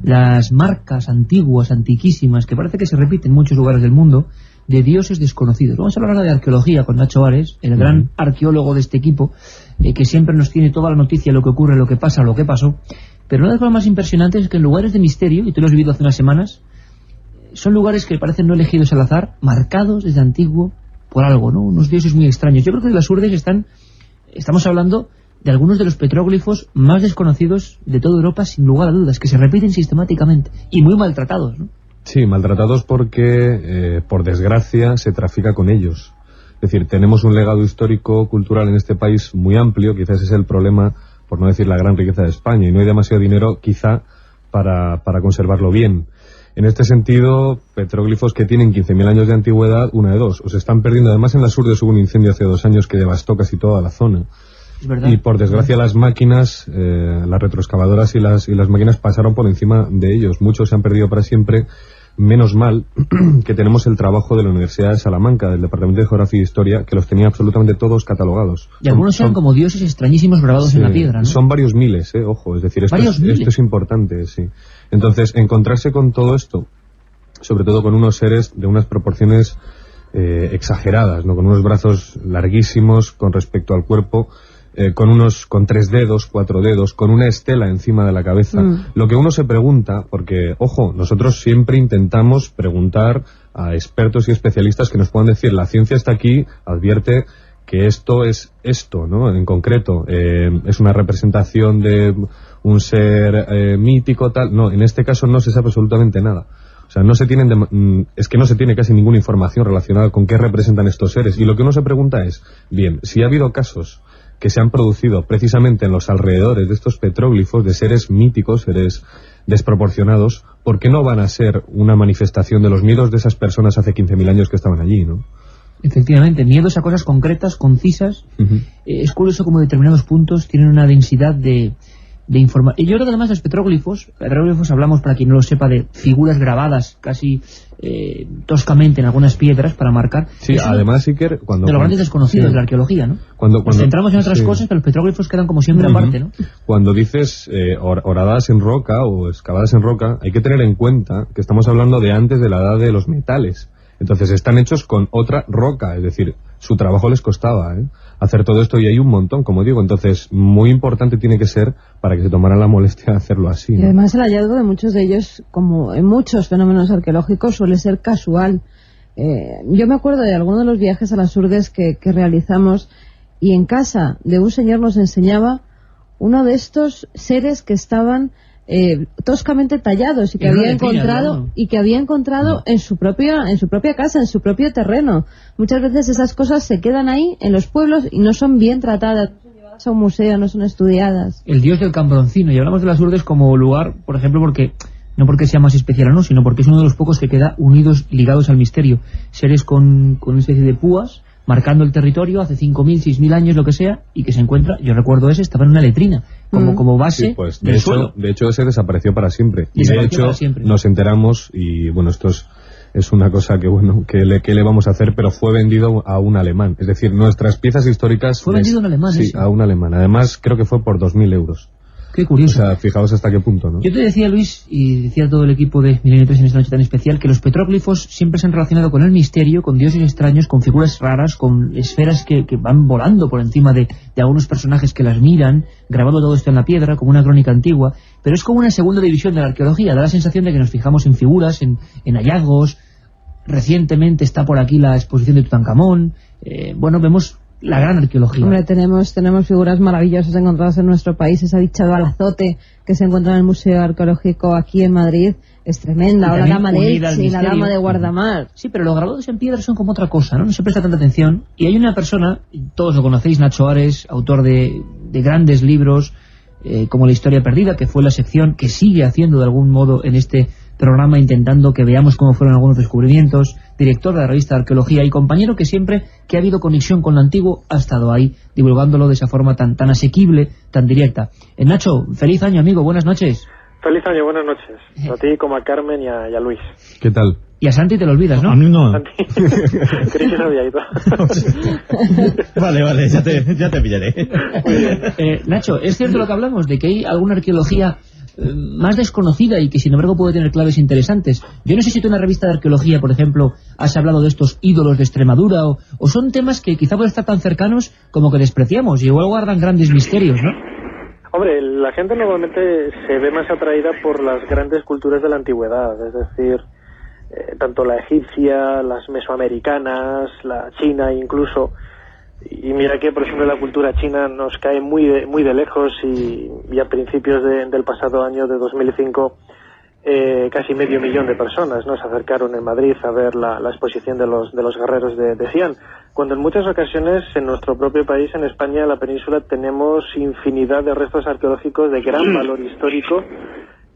Las marcas antiguas, antiquísimas, que parece que se repiten en muchos lugares del mundo, de dioses desconocidos. Vamos a hablar ahora de arqueología con Nacho Ares, el gran arqueólogo de este equipo, que siempre nos tiene toda la noticia, lo que ocurre, lo que pasa, lo que pasó. Pero una de las cosas más impresionantes es que en lugares de misterio, y tú lo has vivido hace unas semanas, son lugares que parecen no elegidos al azar, marcados desde antiguo por algo, ¿no? Unos dioses muy extraños. Yo creo que de las Urdes estamos hablando de algunos de los petróglifos más desconocidos de toda Europa, sin lugar a dudas, que se repiten sistemáticamente y muy maltratados, ¿no? Sí, maltratados porque, por desgracia, se trafica con ellos. Es decir, tenemos un legado histórico, cultural en este país muy amplio, quizás ese es el problema, por no decir la gran riqueza de España, y no hay demasiado dinero, quizá, para conservarlo bien. En este sentido, petróglifos que tienen 15.000 años de antigüedad, una de dos, o se están perdiendo. Además, en las Urdes hubo un incendio hace 2 años que devastó casi toda la zona. Es verdad. Y por desgracia las máquinas, las retroexcavadoras y las máquinas pasaron por encima de ellos. Muchos se han perdido para siempre. Menos mal que tenemos el trabajo de la Universidad de Salamanca, del Departamento de Geografía e Historia, que los tenía absolutamente todos catalogados. Y algunos eran como dioses extrañísimos grabados en la piedra, ¿no? Son varios miles, ojo, es decir, esto es importante, sí. Entonces, encontrarse con todo esto, sobre todo con unos seres de unas proporciones exageradas, ¿no? Con unos brazos larguísimos con respecto al cuerpo, con 3 dedos, 4 dedos, con una estela encima de la cabeza. Lo que uno se pregunta, porque, ojo, nosotros siempre intentamos preguntar a expertos y especialistas que nos puedan decir, la ciencia está aquí, advierte que esto es esto, ¿no? En concreto, es una representación de un ser mítico, tal. No, en este caso no se sabe absolutamente nada. O sea, no se tiene casi ninguna información relacionada con qué representan estos seres. Y lo que uno se pregunta es, bien, si ha habido casos que se han producido precisamente en los alrededores de estos petróglifos, de seres míticos, seres desproporcionados, ¿por qué no van a ser una manifestación de los miedos de esas personas hace 15.000 años que estaban allí, ¿no? Efectivamente, miedos a cosas concretas, concisas. Es curioso como determinados puntos tienen una densidad de información. Y yo creo que además los petróglifos hablamos, para quien no lo sepa, de figuras grabadas casi toscamente en algunas piedras para marcar. Sí, además, Iker, de los grandes desconocidos de la arqueología, ¿no? Nos centramos en otras cosas, pero los petróglifos quedan como siempre aparte, ¿no? Cuando dices horadadas en roca o excavadas en roca, hay que tener en cuenta que estamos hablando de antes de la edad de los metales. Entonces están hechos con otra roca, es decir, su trabajo les costaba hacer todo esto, y hay un montón, como digo. Entonces, muy importante tiene que ser para que se tomaran la molestia de hacerlo así, ¿no? Y además el hallazgo de muchos de ellos, como en muchos fenómenos arqueológicos, suele ser casual. Yo me acuerdo de algunos de los viajes a las Urdes que realizamos, y en casa de un señor nos enseñaba uno de estos seres que estaban toscamente tallados y que había encontrado en su propia casa, en su propio terreno. Muchas veces esas cosas se quedan ahí en los pueblos y no son bien tratadas, no son llevadas a un museo, no son estudiadas. El dios del Cambroncino, y hablamos de las Urdes como lugar, por ejemplo, no porque sea más especial o no, sino porque es uno de los pocos que queda unidos, ligados al misterio. Seres con una especie de púas marcando el territorio hace 5.000, 6.000 años, lo que sea, y que se encuentra, yo recuerdo estaba en una letrina, como base, sí, pues, del suelo. De hecho, ese desapareció para siempre. Y de hecho, nos enteramos, y bueno, esto es una cosa que, bueno, que le vamos a hacer, pero fue vendido a un alemán. Es decir, nuestras piezas históricas... ¿Fue vendido a un alemán? Sí, a un alemán. Además, creo que fue por 2.000 euros. Qué curioso. O sea, fijaos hasta qué punto, ¿no? Yo te decía, Luis, y decía todo el equipo de Milenio 3 en esta noche tan especial, que los petróglifos siempre se han relacionado con el misterio, con dioses extraños, con figuras raras, con esferas que van volando por encima de algunos personajes que las miran, grabado todo esto en la piedra, como una crónica antigua, pero es como una segunda división de la arqueología. Da la sensación de que nos fijamos en figuras, en hallazgos. Recientemente está por aquí la exposición de Tutankamón. Vemos la gran arqueología. Hombre, tenemos figuras maravillosas encontradas en nuestro país. Esa dicha balazote que se encuentra en el Museo Arqueológico aquí en Madrid es tremenda. O la dama de Elche y la dama de Guardamar. Sí, pero los grabados en piedra son como otra cosa, ¿no? No se presta tanta atención. Y hay una persona, todos lo conocéis, Nacho Ares, autor de grandes libros, como La Historia Perdida, que fue la sección que sigue haciendo de algún modo en este programa, intentando que veamos cómo fueron algunos descubrimientos, director de la revista de Arqueología y compañero que siempre que ha habido conexión con lo antiguo ha estado ahí, divulgándolo de esa forma tan asequible, tan directa. Nacho, feliz año, amigo, buenas noches. Feliz año, buenas noches. A ti, como a Carmen y a Luis. ¿Qué tal? Y a Santi te lo olvidas, ¿no? A mí no. Santi. Creí que se había ido. Vale, ya te pillaré. Nacho, ¿es cierto lo que hablamos de que hay alguna arqueología más desconocida y que sin embargo puede tener claves interesantes? Yo no sé si tú en la revista de arqueología, por ejemplo, has hablado de estos ídolos de Extremadura o son temas que quizá pueden estar tan cercanos como que despreciamos y igual guardan grandes misterios, ¿no? Hombre, la gente normalmente se ve más atraída por las grandes culturas de la antigüedad, es decir, tanto la egipcia, las mesoamericanas, la china incluso. Y mira que, por ejemplo, la cultura china nos cae muy de lejos y a principios del pasado año de 2005 casi 500.000 de personas, ¿no?, se acercaron en Madrid a ver la exposición de los guerreros de Xi'an, cuando en muchas ocasiones en nuestro propio país, en España, en la península, tenemos infinidad de restos arqueológicos de gran valor histórico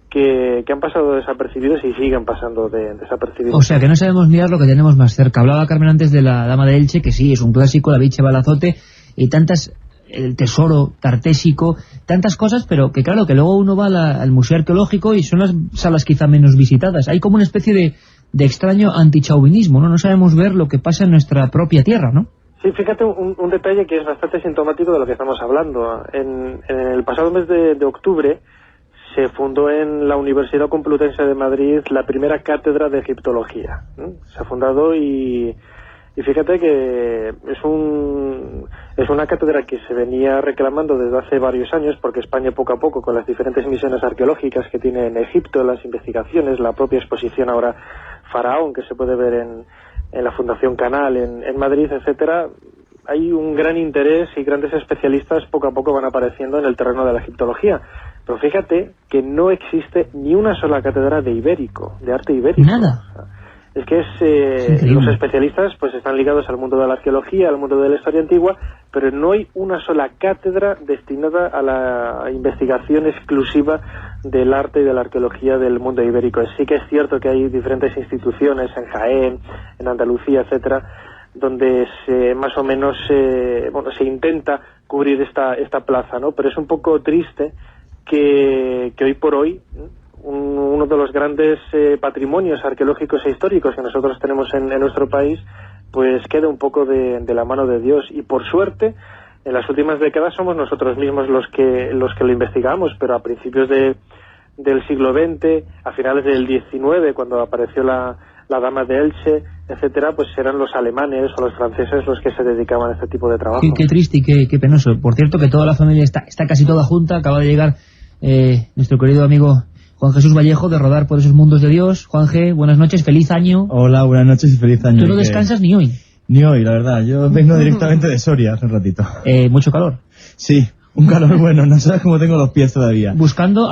que han pasado desapercibidos y siguen pasando desapercibidos. O sea, que no sabemos mirar lo que tenemos más cerca. Hablaba Carmen antes de la Dama de Elche, que sí, es un clásico, la biche balazote, y el tesoro tartésico, tantas cosas, pero que claro, que luego uno va al Museo Arqueológico y son las salas quizá menos visitadas. Hay como una especie de extraño antichauvinismo, ¿no? No sabemos ver lo que pasa en nuestra propia tierra, ¿no? Sí, fíjate un detalle que es bastante sintomático de lo que estamos hablando. En el pasado mes de octubre se fundó en la Universidad Complutense de Madrid la primera cátedra de egiptología. Se ha fundado y fíjate que es una cátedra que se venía reclamando desde hace varios años, porque España poco a poco, con las diferentes misiones arqueológicas que tiene en Egipto, las investigaciones, la propia exposición ahora Faraón, que se puede ver en la Fundación Canal en Madrid, etcétera, hay un gran interés y grandes especialistas poco a poco van apareciendo en el terreno de la egiptología. Pero fíjate que no existe ni una sola cátedra de ibérico, de arte ibérico. Nada. O sea, es que los especialistas pues están ligados al mundo de la arqueología, al mundo de la historia antigua, pero no hay una sola cátedra destinada a la investigación exclusiva del arte y de la arqueología del mundo ibérico. Sí que es cierto que hay diferentes instituciones en Jaén, en Andalucía, etcétera, donde más o menos se intenta cubrir esta plaza, ¿no? Pero es un poco triste que hoy por hoy uno de los grandes patrimonios arqueológicos e históricos que nosotros tenemos en nuestro país pues queda un poco de la mano de Dios, y por suerte en las últimas décadas somos nosotros mismos los que lo investigamos, pero a principios del siglo XX, a finales del XIX, cuando apareció la Dama de Elche, etcétera, pues eran los alemanes o los franceses los que se dedicaban a este tipo de trabajo. Qué triste y qué penoso. Por cierto, que toda la familia está casi toda junta. Acaba de llegar nuestro querido amigo Juan Jesús Vallejo, de rodar por esos mundos de Dios. Juan G, buenas noches, feliz año. Hola, buenas noches y feliz año. ¿Tú no descansas ni hoy? Ni hoy, la verdad. Yo vengo directamente de Soria hace un ratito. ¿Mucho calor? Sí, un calor bueno. No sabes cómo tengo los pies todavía. Buscando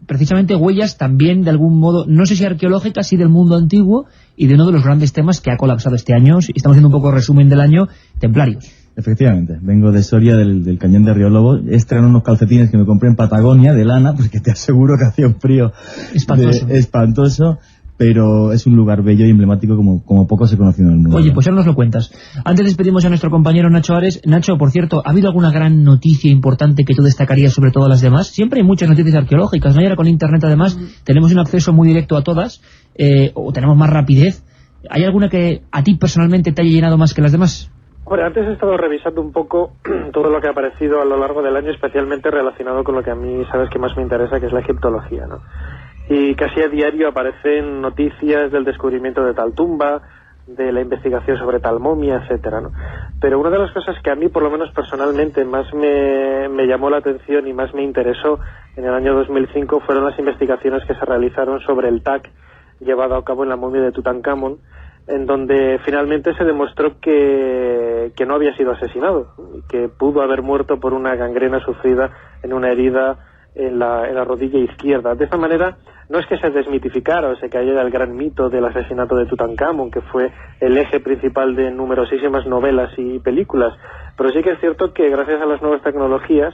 precisamente huellas también de algún modo, no sé si arqueológicas, sí del mundo antiguo, y de uno de los grandes temas que ha colapsado este año. Estamos haciendo un poco resumen del año, templarios. Efectivamente, vengo de Soria, del cañón de Río Lobo. Estrené unos calcetines que me compré en Patagonia, de lana, porque te aseguro que hacía un frío espantoso, pero es un lugar bello y emblemático como poco se ha conocido en el mundo. Oye, pues ahora nos lo cuentas. Antes despedimos a nuestro compañero Nacho Ares. Nacho, por cierto, ¿ha habido alguna gran noticia importante que tú destacarías sobre todas las demás? Siempre hay muchas noticias arqueológicas, ¿no? Y ahora con Internet además tenemos un acceso muy directo a todas, o tenemos más rapidez. ¿Hay alguna que a ti personalmente te haya llenado más que las demás? Bueno, antes he estado revisando un poco todo lo que ha aparecido a lo largo del año, especialmente relacionado con lo que a mí sabes que más me interesa, que es la egiptología, ¿no? Y casi a diario aparecen noticias del descubrimiento de tal tumba, de la investigación sobre tal momia, etcétera, ¿no? Pero una de las cosas que a mí, por lo menos personalmente, más me llamó la atención y más me interesó en el año 2005 fueron las investigaciones que se realizaron sobre el TAC llevado a cabo en la momia de Tutankamón, en donde finalmente se demostró que no había sido asesinado, que pudo haber muerto por una gangrena sufrida en una herida en la rodilla izquierda. De esta manera, no es que se desmitificara o se cayera el gran mito del asesinato de Tutankamón, que fue el eje principal de numerosísimas novelas y películas, pero sí que es cierto que gracias a las nuevas tecnologías,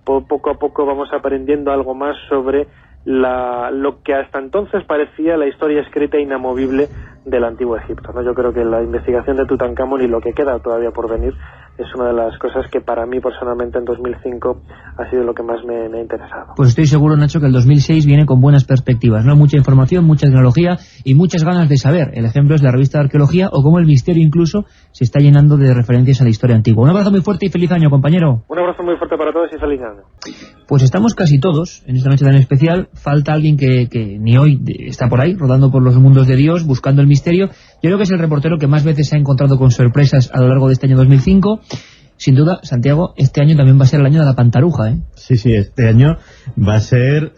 poco a poco vamos aprendiendo algo más sobre lo que hasta entonces parecía la historia escrita e inamovible del antiguo Egipto, ¿no? Yo creo que la investigación de Tutankamón y lo que queda todavía por venir es una de las cosas que para mí personalmente en 2005 ha sido lo que más me ha interesado. Pues estoy seguro, Nacho, que el 2006 viene con buenas perspectivas, ¿no? Mucha información, mucha tecnología y muchas ganas de saber. El ejemplo es la revista de arqueología, o cómo el misterio incluso se está llenando de referencias a la historia antigua. Un abrazo muy fuerte y feliz año, compañero. Un abrazo muy fuerte para todos y feliz año. Pues estamos casi todos en esta noche tan especial. Falta alguien que ni hoy está por ahí, rodando por los mundos de Dios, buscando el misterio. Yo creo que es el reportero que más veces se ha encontrado con sorpresas a lo largo de este año 2005. Sin duda, Santiago, este año también va a ser el año de la pantaruja, ¿eh? Sí, este año va a ser,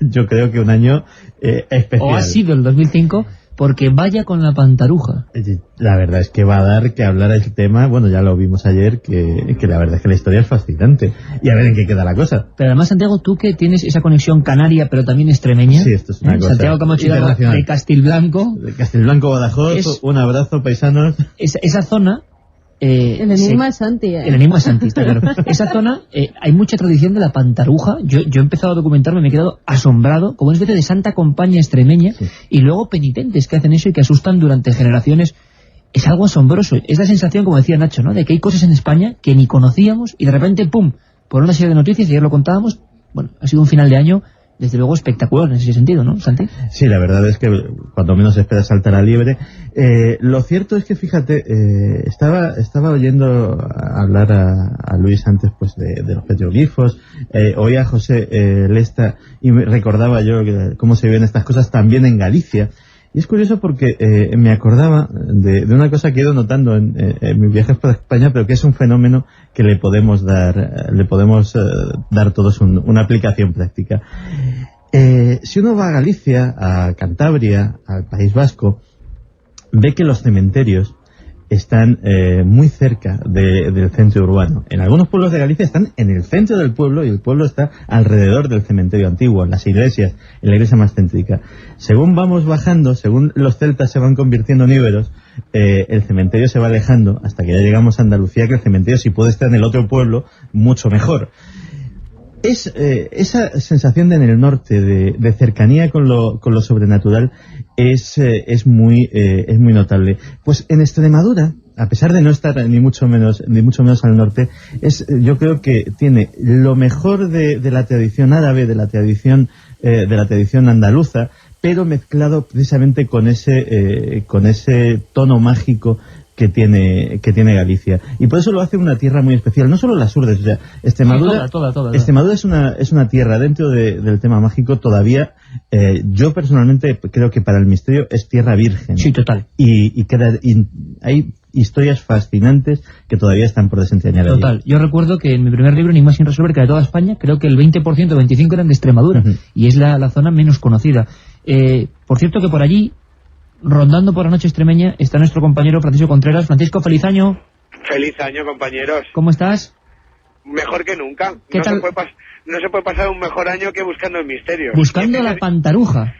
yo creo que un año especial. O ha sido el 2005, porque vaya con la pantaruja. La verdad es que va a dar que hablar el tema, bueno, ya lo vimos ayer, que la verdad es que la historia es fascinante. Y a ver en qué queda la cosa. Pero además, Santiago, tú que tienes esa conexión canaria, pero también extremeña. Sí, esto es una cosa Santiago Camacho Hidalgo, de Castilblanco. De Castilblanco, Badajoz, un abrazo, paisanos. Esa zona... el enigma es Santi. El enigma es Santi, está claro. Esa zona, hay mucha tradición de la pantaruja. Yo he empezado a documentarme, me he quedado asombrado, como una especie de santa compañía extremeña, sí. Y luego penitentes que hacen eso y que asustan durante generaciones. Es algo asombroso. Es la sensación, como decía Nacho, ¿no?, de que hay cosas en España que ni conocíamos y de repente, ¡pum!, por una serie de noticias, y ayer lo contábamos. Bueno, ha sido un final de año desde luego espectacular en ese sentido, ¿no, Santi? Sí, la verdad es que cuando menos esperas saltar a liebre. Lo cierto es que, fíjate, estaba oyendo hablar a Luis antes pues de los petroglifos, oía a José Lesta y me recordaba yo cómo se ven estas cosas también en Galicia. Y es curioso porque me acordaba de una cosa que he ido notando en mis viajes por España, pero que es un fenómeno que le podemos dar todos una aplicación práctica. Si uno va a Galicia, a Cantabria, al País Vasco, ve que los cementerios están muy cerca del centro urbano. En algunos pueblos de Galicia están en el centro del pueblo y el pueblo está alrededor del cementerio antiguo, en las iglesias, en la iglesia más céntrica. Según vamos bajando, según los celtas se van convirtiendo en íberos, el cementerio se va alejando hasta que ya llegamos a Andalucía, que el cementerio, si puede estar en el otro pueblo, mucho mejor. Esa sensación en el norte de cercanía con lo sobrenatural es muy notable. Pues en Extremadura, a pesar de no estar ni mucho menos al norte, yo creo que tiene lo mejor de la tradición árabe, de la tradición andaluza, pero mezclado precisamente con ese tono mágico que tiene Galicia, y por eso lo hace una tierra muy especial. No solo las urdes, o sea, Extremadura, toda. Extremadura es una tierra dentro del tema mágico todavía. Yo personalmente creo que para el misterio es tierra virgen. Sí, total. Y hay historias fascinantes que todavía están por desentrañar. Total. Allí. Yo recuerdo que en mi primer libro, Enigmas sin resolver, que de toda España, creo que el 20% o 25% eran de Extremadura, y es la zona menos conocida. Por cierto que por allí, rondando por la noche extremeña, está nuestro compañero Francisco Contreras. Francisco, feliz año. Feliz año, compañeros. ¿Cómo estás? Mejor que nunca. ¿Qué tal? No se puede pasar un mejor año que buscando el misterio. Buscando la pantaruja.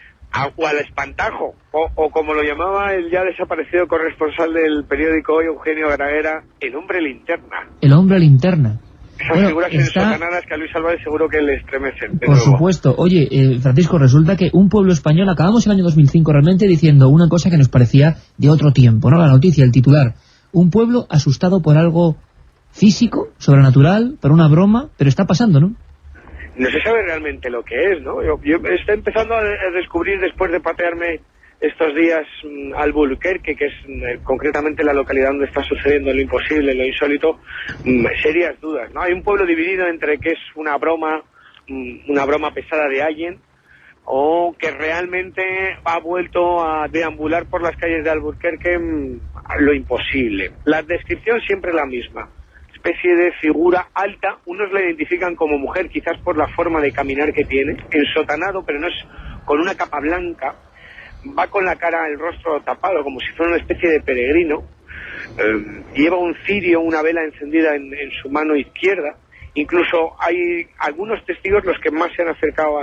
O al espantajo. O como lo llamaba el ya desaparecido corresponsal del periódico Hoy, Eugenio Graguera, el hombre linterna. El hombre linterna. Esas figuras ensotanadas que a Luis Álvarez seguro que le estremecen. Por supuesto. Oye, Francisco, resulta que un pueblo español, acabamos el año 2005 realmente diciendo una cosa que nos parecía de otro tiempo, ¿no? La noticia, el titular. Un pueblo asustado por algo físico, sobrenatural, por una broma, pero está pasando, ¿no? No se sabe realmente lo que es, ¿no? Yo estoy empezando a descubrir, después de patearme estos días Albuquerque, que es concretamente la localidad donde está sucediendo lo imposible, lo insólito, serias dudas, ¿no? Hay un pueblo dividido entre que es una broma pesada de alguien, o que realmente ha vuelto a deambular por las calles de Albuquerque lo imposible. La descripción siempre es la misma. Especie de figura alta, unos la identifican como mujer, quizás por la forma de caminar que tiene, ensotanado, pero no es con una capa blanca. Va con la cara, el rostro tapado, como si fuera una especie de peregrino. Lleva un cirio, una vela encendida en su mano izquierda. Incluso hay algunos testigos, los que más se han acercado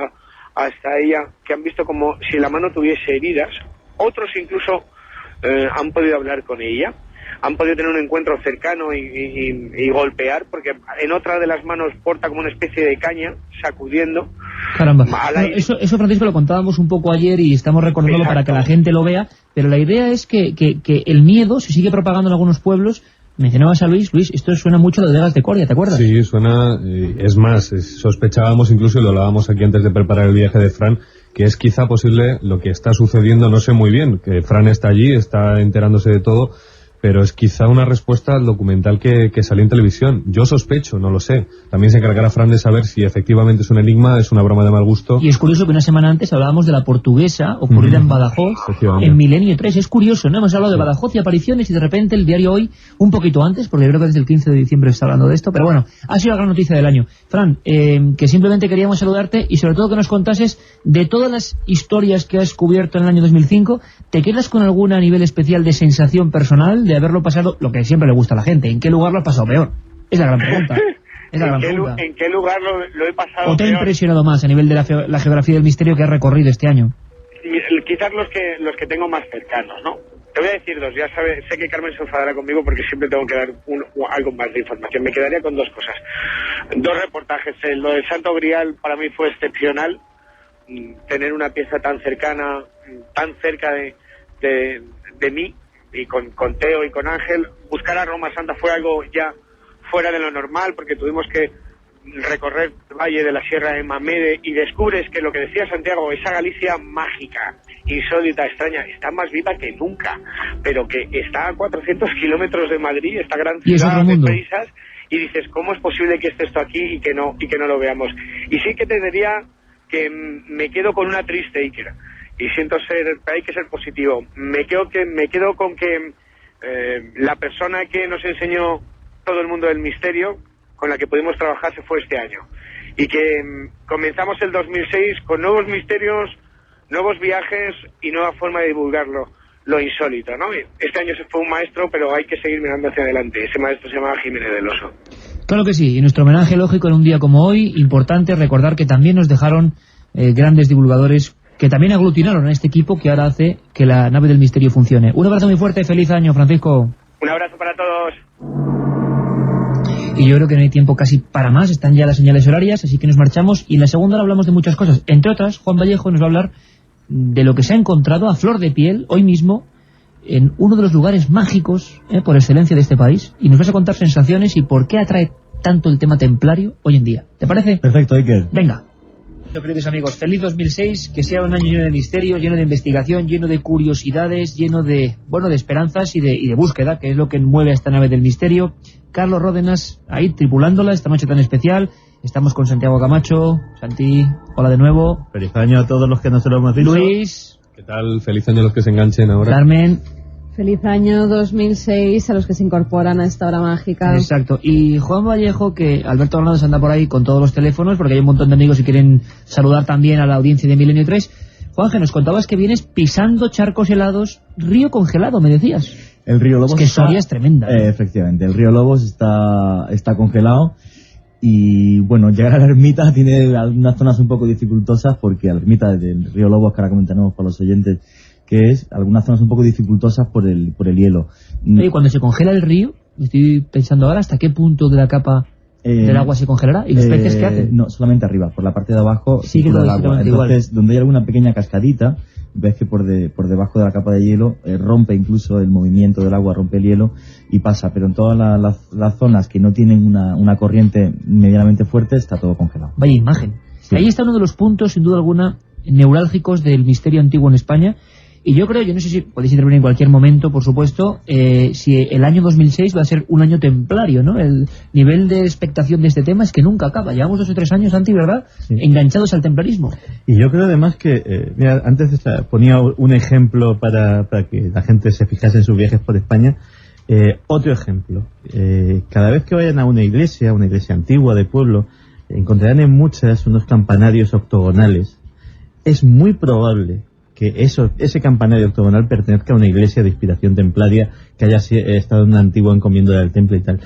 hasta ella, que han visto como si la mano tuviese heridas. Otros incluso han podido hablar con ella. Han podido tener un encuentro cercano y golpear, porque en otra de las manos porta como una especie de caña, sacudiendo. Caramba. Eso, Francisco, lo contábamos un poco ayer y estamos recordándolo para que la gente lo vea, pero la idea es que el miedo se sigue propagando en algunos pueblos. Mencionabas a Luis, esto suena mucho a lo de Gas de Coria, ¿te acuerdas? Sí, suena, es más, sospechábamos incluso, y lo hablábamos aquí antes de preparar el viaje de Fran, que es quizá posible lo que está sucediendo, no sé muy bien, que Fran está allí, está enterándose de todo, pero es quizá una respuesta al documental que salió en televisión. Yo sospecho, no lo sé. También se encargará Fran de saber si efectivamente es un enigma, es una broma de mal gusto. Y es curioso que una semana antes hablábamos de la portuguesa ocurrida en Badajoz en Milenio 3. Es curioso, ¿no? Hemos hablado de Badajoz y apariciones y de repente el diario Hoy, un poquito antes, porque creo que desde el 15 de diciembre está hablando de esto, pero bueno, ha sido la gran noticia del año. Fran, que simplemente queríamos saludarte y sobre todo que nos contases de todas las historias que has cubierto en el año 2005, ¿te quedas con alguna a nivel especial de sensación personal de haberlo pasado, lo que siempre le gusta a la gente? ¿En qué lugar lo has pasado peor? Es la gran pregunta. ¿En qué lugar lo he pasado ¿O te ha peor? impresionado más a nivel de la geografía del misterio que has recorrido este año? Quizás los que tengo más cercanos, ¿no? Te voy a decir dos, ya sé que Carmen se enfadará conmigo porque siempre tengo que dar algo más de información. Me quedaría con dos cosas. Dos reportajes. Lo del Santo Grial para mí fue excepcional. Tener una pieza tan cercana, tan cerca de mí, y con Teo y con Ángel. Buscar a Roma Santa fue algo ya fuera de lo normal, porque tuvimos que recorrer el valle de la Sierra de Mamede y descubres que lo que decía Santiago, esa Galicia mágica, insólita, extraña, está más viva que nunca, pero que está a 400 kilómetros de Madrid, esta gran ciudad de paisas, y dices, ¿cómo es posible que esté esto aquí y que no lo veamos? Y sí que te diría que me quedo con una triste, Iker, y siento hay que ser positivo. Me quedo con que la persona que nos enseñó todo el mundo del misterio, con la que pudimos trabajar, se fue este año, y que comenzamos el 2006 con nuevos misterios, nuevos viajes y nueva forma de divulgarlo, lo insólito, ¿no? Este año se fue un maestro, pero hay que seguir mirando hacia adelante. Ese maestro se llamaba Jiménez del Oso. Claro que sí, y nuestro homenaje lógico en un día como hoy, importante recordar que también nos dejaron grandes divulgadores que también aglutinaron a este equipo que ahora hace que la nave del misterio funcione. Un abrazo muy fuerte, feliz año, Francisco. Un abrazo para todos. Y yo creo que no hay tiempo casi para más, están ya las señales horarias, así que nos marchamos. Y en la segunda hora hablamos de muchas cosas. Entre otras, Juan Vallejo nos va a hablar de lo que se ha encontrado a flor de piel hoy mismo en uno de los lugares mágicos por excelencia de este país. Y nos vas a contar sensaciones y por qué atrae tanto el tema templario hoy en día. ¿Te parece? Perfecto, Iker. Venga. Queridos amigos, feliz 2006, que sea un año lleno de misterio, lleno de investigación, lleno de curiosidades, lleno de esperanzas y de búsqueda, que es lo que mueve a esta nave del misterio. Carlos Ródenas, ahí tripulándola esta noche tan especial. Estamos con Santiago Camacho. Santi, hola de nuevo. Feliz año a todos los que no se lo hemos dicho. Luis. ¿Qué tal? Feliz año a los que se enganchen ahora. Carmen. Feliz año 2006 a los que se incorporan a esta hora mágica. Exacto. Y Juan Vallejo, que Alberto Hernández anda por ahí con todos los teléfonos, porque hay un montón de amigos que quieren saludar también a la audiencia de Milenio 3. Juanje, nos contabas que vienes pisando charcos helados, río congelado, me decías. El río Lobos Soria es tremenda. Efectivamente, el río Lobos está congelado. Y bueno, llegar a la ermita tiene algunas zonas un poco dificultosas, porque la ermita del río Lobos, que ahora comentaremos para los oyentes, que es algunas zonas un poco dificultosas por el hielo. Oye, cuando se congela el río, estoy pensando ahora hasta qué punto de la capa del agua se congelará, y los peces qué hacen. No, solamente arriba, por la parte de abajo sí que el agua. Entonces, igual. Donde hay alguna pequeña cascadita, ves que por debajo de la capa de hielo rompe incluso el movimiento del agua, rompe el hielo y pasa, pero en todas las zonas que no tienen una corriente medianamente fuerte está todo congelado. Vaya imagen. Sí. Ahí está uno de los puntos, sin duda alguna, neurálgicos del misterio antiguo en España. Y yo creo, yo no sé si podéis intervenir en cualquier momento, por supuesto, si el año 2006 va a ser un año templario, ¿no? El nivel de expectación de este tema es que nunca acaba. Llevamos 2 o 3 años, Santi, ¿verdad? Sí. Enganchados al templarismo. Y yo creo además que, mira, antes ponía un ejemplo para que la gente se fijase en sus viajes por España. Otro ejemplo. Cada vez que vayan a una iglesia antigua de pueblo, encontrarán en muchas unos campanarios octogonales. Es muy probable que ese campanario octogonal pertenezca a una iglesia de inspiración templaria que haya estado en una antigua encomienda del templo y tal.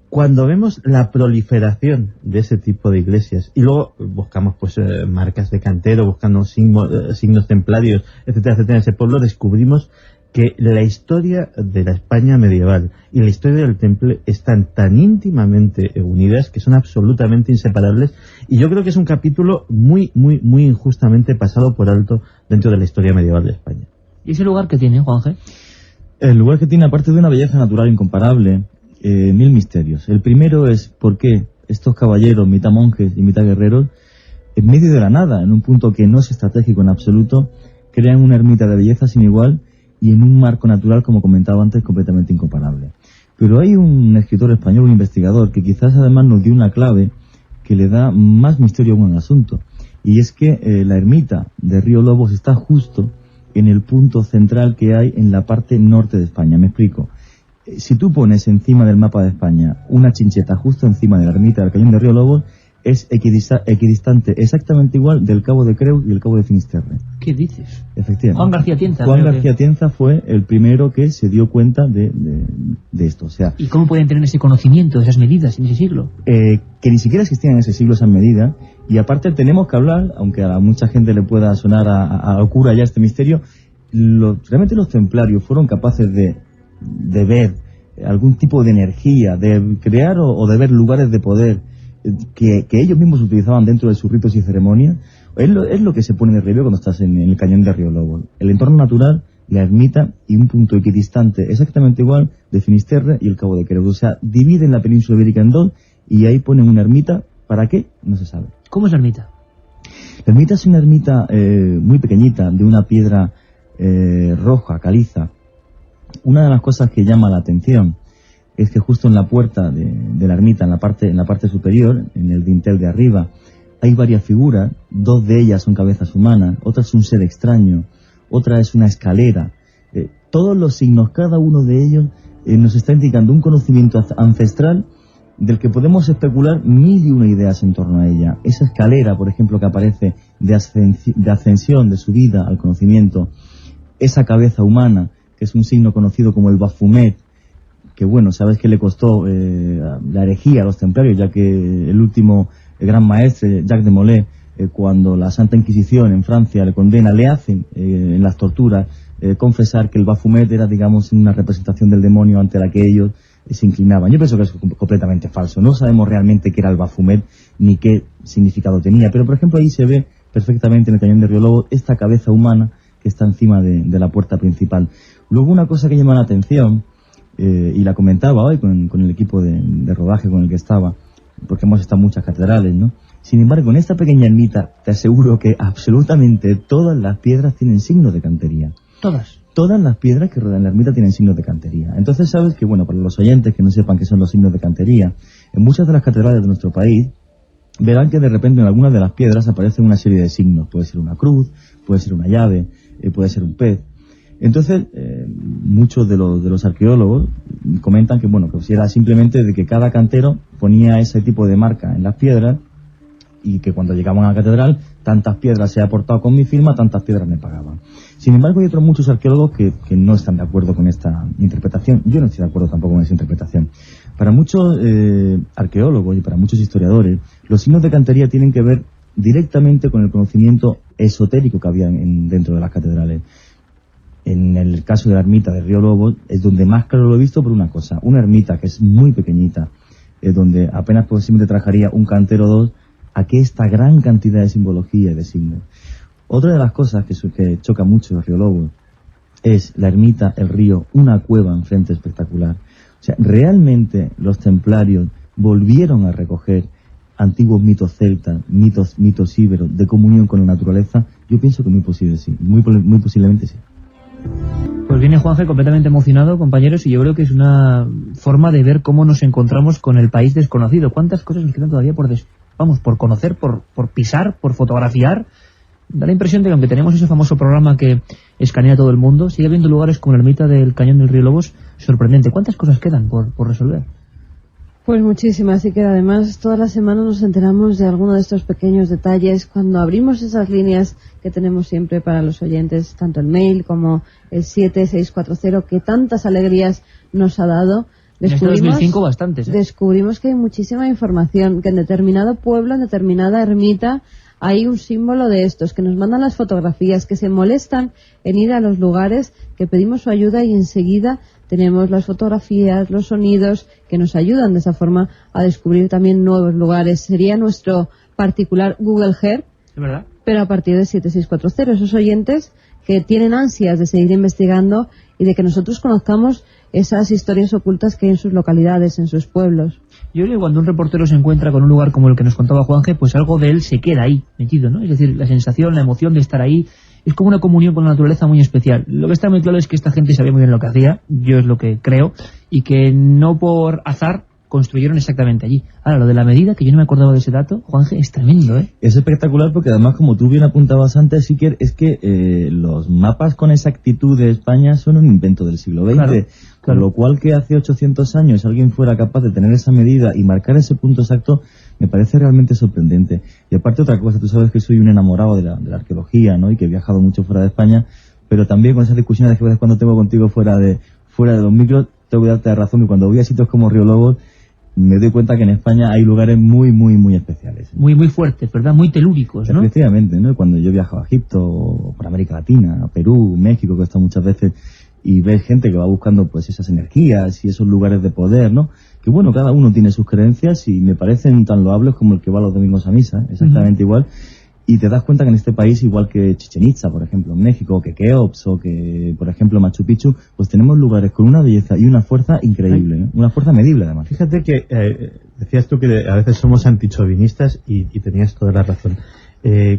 Cuando vemos la proliferación de ese tipo de iglesias y luego buscamos marcas de cantero, buscando signos templarios, etcétera, en ese pueblo, descubrimos que la historia de la España medieval y la historia del temple están tan íntimamente unidas que son absolutamente inseparables, y yo creo que es un capítulo muy, muy, muy injustamente pasado por alto dentro de la historia medieval de España. ¿Y ese lugar que tiene, Juanje? El lugar que tiene, aparte de una belleza natural incomparable, 1000 misterios. El primero es por qué estos caballeros, mitad monjes y mitad guerreros, en medio de la nada, en un punto que no es estratégico en absoluto, crean una ermita de belleza sin igual y en un marco natural, como comentaba antes, completamente incomparable. Pero hay un escritor español, un investigador, que quizás además nos dio una clave que le da más misterio aún al asunto, y es que la ermita de Río Lobos está justo en el punto central que hay en la parte norte de España. Me explico. Si tú pones encima del mapa de España una chincheta justo encima de la ermita del Cañón de Río Lobos, es equidistante exactamente igual del Cabo de Creus y el Cabo de Finisterre. ¿Qué dices? Efectivamente. Juan García Tienza. Juan García Tienza fue el primero que se dio cuenta de esto. O sea, ¿y cómo pueden tener ese conocimiento, esas medidas en ese siglo? Que ni siquiera existían en ese siglo esas medidas, y aparte tenemos que hablar, aunque a mucha gente le pueda sonar a locura ya este misterio, realmente los templarios fueron capaces de ver algún tipo de energía, de crear o de ver lugares de poder que ellos mismos utilizaban dentro de sus ritos y ceremonias. Es lo que se pone de relieve cuando estás en el Cañón de Río Lobos. El entorno natural, la ermita y un punto equidistante exactamente igual de Finisterre y el Cabo de Creus. O sea, dividen la península ibérica en dos y ahí ponen una ermita. ¿Para qué? No se sabe. ¿Cómo es la ermita? La ermita es una ermita muy pequeñita, de una piedra roja, caliza. Una de las cosas que llama la atención es que justo en la puerta de la ermita, en la parte superior, en el dintel de arriba, hay varias figuras. Dos de ellas son cabezas humanas, otra es un ser extraño, otra es una escalera. Todos los signos, cada uno de ellos, nos está indicando un conocimiento ancestral del que podemos especular mil y una ideas en torno a ella. Esa escalera, por ejemplo, que aparece de ascensión, de subida al conocimiento, esa cabeza humana, que es un signo conocido como el Baphomet, que bueno, sabes que le costó la herejía a los templarios, ya que el último gran maestre, Jacques de Molay, cuando la Santa Inquisición en Francia le condena, le hacen en las torturas confesar que el Baphomet era, digamos, una representación del demonio ante la que ellos se inclinaban. Yo pienso que es completamente falso. No sabemos realmente qué era el Baphomet ni qué significado tenía, pero por ejemplo ahí se ve perfectamente en el Cañón de Río Lobos esta cabeza humana que está encima de la puerta principal. Luego una cosa que llama la atención, y la comentaba hoy con el equipo de rodaje con el que estaba, porque hemos estado en muchas catedrales, ¿no? Sin embargo, en esta pequeña ermita te aseguro que absolutamente todas las piedras tienen signos de cantería. ¿Todas? Todas las piedras que rodean la ermita tienen signos de cantería. Entonces sabes que, bueno, para los oyentes que no sepan qué son los signos de cantería, en muchas de las catedrales de nuestro país verán que de repente en algunas de las piedras aparecen una serie de signos. Puede ser una cruz, puede ser una llave, puede ser un pez. Entonces, muchos de los arqueólogos comentan que, bueno, que era simplemente de que cada cantero ponía ese tipo de marca en las piedras y que cuando llegaban a la catedral, tantas piedras se ha aportado con mi firma, tantas piedras me pagaban. Sin embargo, hay otros muchos arqueólogos que no están de acuerdo con esta interpretación. Yo no estoy de acuerdo tampoco con esa interpretación. Para muchos arqueólogos y para muchos historiadores, los signos de cantería tienen que ver directamente con el conocimiento esotérico que había dentro de las catedrales. En el caso de la ermita de Río Lobos es donde más claro lo he visto por una cosa. Una ermita que es muy pequeñita, donde apenas posiblemente trabajaría un cantero o dos, a que esta gran cantidad de simbología y de signos. Otra de las cosas que choca mucho en Río Lobos es la ermita, el río, una cueva enfrente espectacular. O sea, realmente los templarios volvieron a recoger antiguos mitos celtas, mitos íberos de comunión con la naturaleza. Yo pienso que muy posiblemente sí. Pues viene Juanje completamente emocionado, compañeros, y yo creo que es una forma de ver cómo nos encontramos con el país desconocido. ¿Cuántas cosas nos quedan todavía por conocer, por pisar, por fotografiar? Da la impresión de que aunque tenemos ese famoso programa que escanea todo el mundo, sigue habiendo lugares como la ermita del Cañón del Río Lobos sorprendente. ¿Cuántas cosas quedan por resolver? Pues muchísimas, y que además todas las semanas nos enteramos de alguno de estos pequeños detalles cuando abrimos esas líneas que tenemos siempre para los oyentes, tanto el mail como el 7640, que tantas alegrías nos ha dado. En este 2005 bastantes. Descubrimos que hay muchísima información, que en determinado pueblo, en determinada ermita, hay un símbolo de estos, que nos mandan las fotografías, que se molestan en ir a los lugares, que pedimos su ayuda y enseguida tenemos las fotografías, los sonidos, que nos ayudan de esa forma a descubrir también nuevos lugares. Sería nuestro particular Google Earth, ¿es verdad? Pero a partir de 7640, esos oyentes que tienen ansias de seguir investigando y de que nosotros conozcamos esas historias ocultas que hay en sus localidades, en sus pueblos. Yo creo que cuando un reportero se encuentra con un lugar como el que nos contaba Juanje, pues algo de él se queda ahí, metido, ¿no? Es decir, la sensación, la emoción de estar ahí, es como una comunión con la naturaleza muy especial. Lo que está muy claro es que esta gente sabía muy bien lo que hacía, yo es lo que creo, y que no por azar construyeron exactamente allí. Ahora, lo de la medida, que yo no me acordaba de ese dato, Juanje, es tremendo, ¿eh? Es espectacular porque además, como tú bien apuntabas antes, Siker, es que los mapas con exactitud de España son un invento del siglo XX. Claro. Con lo cual, que hace 800 años alguien fuera capaz de tener esa medida y marcar ese punto exacto, me parece realmente sorprendente. Y aparte, otra cosa, tú sabes que soy un enamorado de la arqueología, ¿no? Y que he viajado mucho fuera de España, pero también con esas discusiones que a veces cuando tengo contigo fuera de los micros, tengo que darte la razón, que cuando voy a sitios como Río Lobos, me doy cuenta que en España hay lugares muy, muy, muy especiales. Muy, muy fuertes, ¿verdad? Muy telúricos, ¿no? Efectivamente, ¿no? Cuando yo viajo a Egipto, o por América Latina, a Perú, México, que he estado muchas veces, y ves gente que va buscando pues esas energías y esos lugares de poder, ¿no? Que bueno, cada uno tiene sus creencias y me parecen tan loables como el que va los domingos a misa, exactamente igual. Y te das cuenta que en este país, igual que Chichén Itzá, por ejemplo, en México, que Keops, o que, por ejemplo, Machu Picchu, pues tenemos lugares con una belleza y una fuerza increíble, ¿no? Una fuerza medible, además. Fíjate que decías tú que a veces somos antichauvinistas y tenías toda la razón.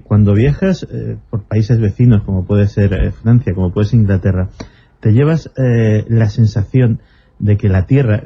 Cuando viajas por países vecinos, como puede ser Francia, como puede ser Inglaterra, te llevas la sensación de que la tierra,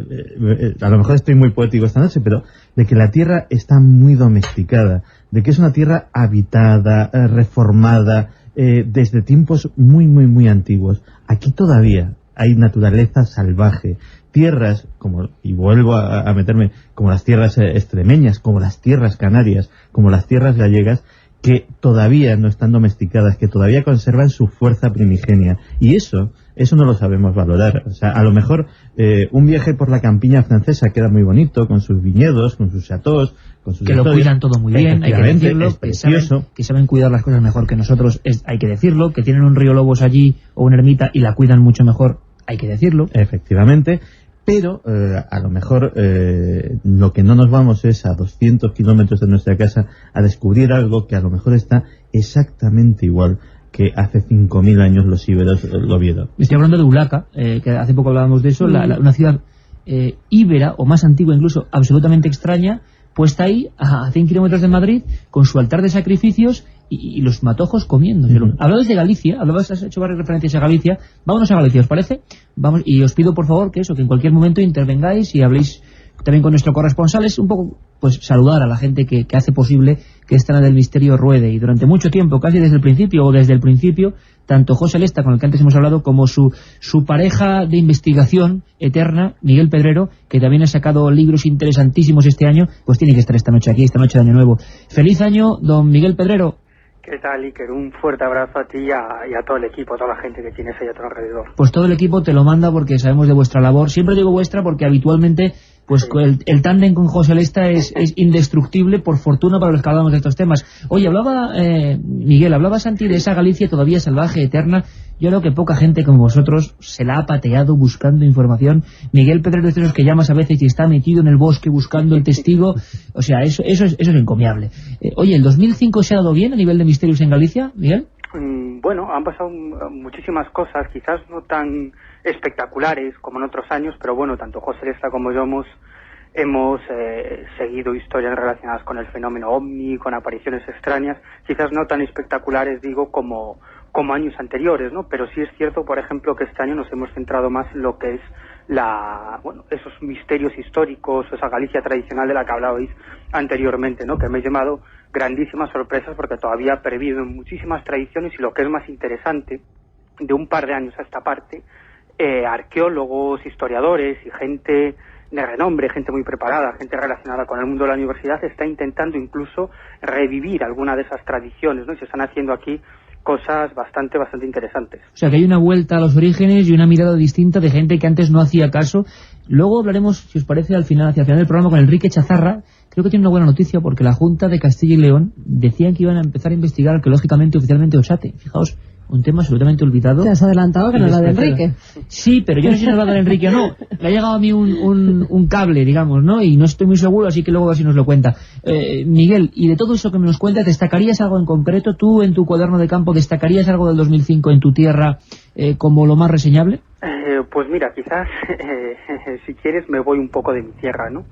a lo mejor estoy muy poético esta noche, pero de que la tierra está muy domesticada, de que es una tierra habitada, reformada, desde tiempos muy, muy, muy antiguos. Aquí todavía hay naturaleza salvaje, tierras, como, y vuelvo a meterme, como las tierras extremeñas, como las tierras canarias, como las tierras gallegas, que todavía no están domesticadas, que todavía conservan su fuerza primigenia. Y eso no lo sabemos valorar. O sea, a lo mejor un viaje por la campiña francesa queda muy bonito, con sus viñedos, con sus chateaux, con sus que historias. Lo cuidan todo muy bien, hay que decirlo, que saben cuidar las cosas mejor que nosotros, hay que decirlo, que tienen un río Lobos allí o una ermita y la cuidan mucho mejor, hay que decirlo. Efectivamente. Pero a lo mejor lo que no nos vamos es a 200 kilómetros de nuestra casa a descubrir algo que a lo mejor está exactamente igual que hace 5.000 años los íberos lo vieron. Estoy hablando de Ulaca, que hace poco hablábamos de eso, una ciudad íbera, o más antigua incluso, absolutamente extraña, puesta ahí a 100 kilómetros de Madrid, con su altar de sacrificios y los matojos comiéndoselo. Hablabas de Galicia, has hecho varias referencias a Galicia. Vámonos a Galicia, ¿os parece? Vamos, y os pido por favor que en cualquier momento intervengáis y habléis también con nuestro corresponsal. Es un poco, pues, saludar a la gente que hace posible que esta nave del misterio ruede, y durante mucho tiempo, casi desde el principio, tanto José Lesta, con el que antes hemos hablado, como su pareja de investigación eterna, Miguel Pedrero, que también ha sacado libros interesantísimos este año, pues tiene que estar esta noche aquí, esta noche de Año Nuevo. ¡Feliz año, don Miguel Pedrero! ¿Qué tal, Iker? Un fuerte abrazo a ti y a todo el equipo, a toda la gente que tienes ahí a tu alrededor. Pues todo el equipo te lo manda porque sabemos de vuestra labor. Siempre digo vuestra porque habitualmente pues sí. el tándem con José Lesta es indestructible, por fortuna, para los que hablamos de estos temas. Oye, Miguel, hablaba Santi de esa Galicia todavía salvaje, eterna. Yo creo que poca gente como vosotros se la ha pateado buscando información. Miguel Pedrero es de esos que llamas a veces y está metido en el bosque buscando el testigo. O sea, eso es encomiable. Oye, ¿el 2005 se ha dado bien a nivel de misterios en Galicia, Miguel? Bueno, han pasado muchísimas cosas, quizás no tan espectaculares como en otros años, pero bueno, tanto José Lesta como yo hemos seguido historias relacionadas con el fenómeno OVNI, con apariciones extrañas, quizás no tan espectaculares, digo, como años anteriores, ¿no? Pero sí es cierto, por ejemplo, que este año nos hemos centrado más en lo que es esos misterios históricos, esa Galicia tradicional de la que hablabais anteriormente, ¿no? Que me he llevado grandísimas sorpresas porque todavía ha perdido en muchísimas tradiciones, y lo que es más interesante, de un par de años a esta parte, arqueólogos, historiadores y gente de renombre, gente muy preparada, gente relacionada con el mundo de la universidad, está intentando incluso revivir alguna de esas tradiciones, ¿no? Y se están haciendo aquí cosas bastante interesantes. O sea, que hay una vuelta a los orígenes y una mirada distinta de gente que antes no hacía caso. Luego hablaremos, si os parece, hacia el final del programa con Enrique Chazarra. Creo que tiene una buena noticia porque la Junta de Castilla y León decían que iban a empezar a investigar arqueológicamente oficialmente Ossate. Fijaos, un tema absolutamente olvidado. Te has adelantado que no era de Enrique. Sí, pero yo no sé si nos va a dar Enrique o no. Le ha llegado a mí un cable, digamos, ¿no? Y no estoy muy seguro, así que luego así nos lo cuenta. Miguel, y de todo eso que me nos cuentas, ¿destacarías algo en concreto? ¿Tú, en tu cuaderno de campo, destacarías algo del 2005 en tu tierra como lo más reseñable? Pues mira, quizás, si quieres, me voy un poco de mi tierra, ¿no?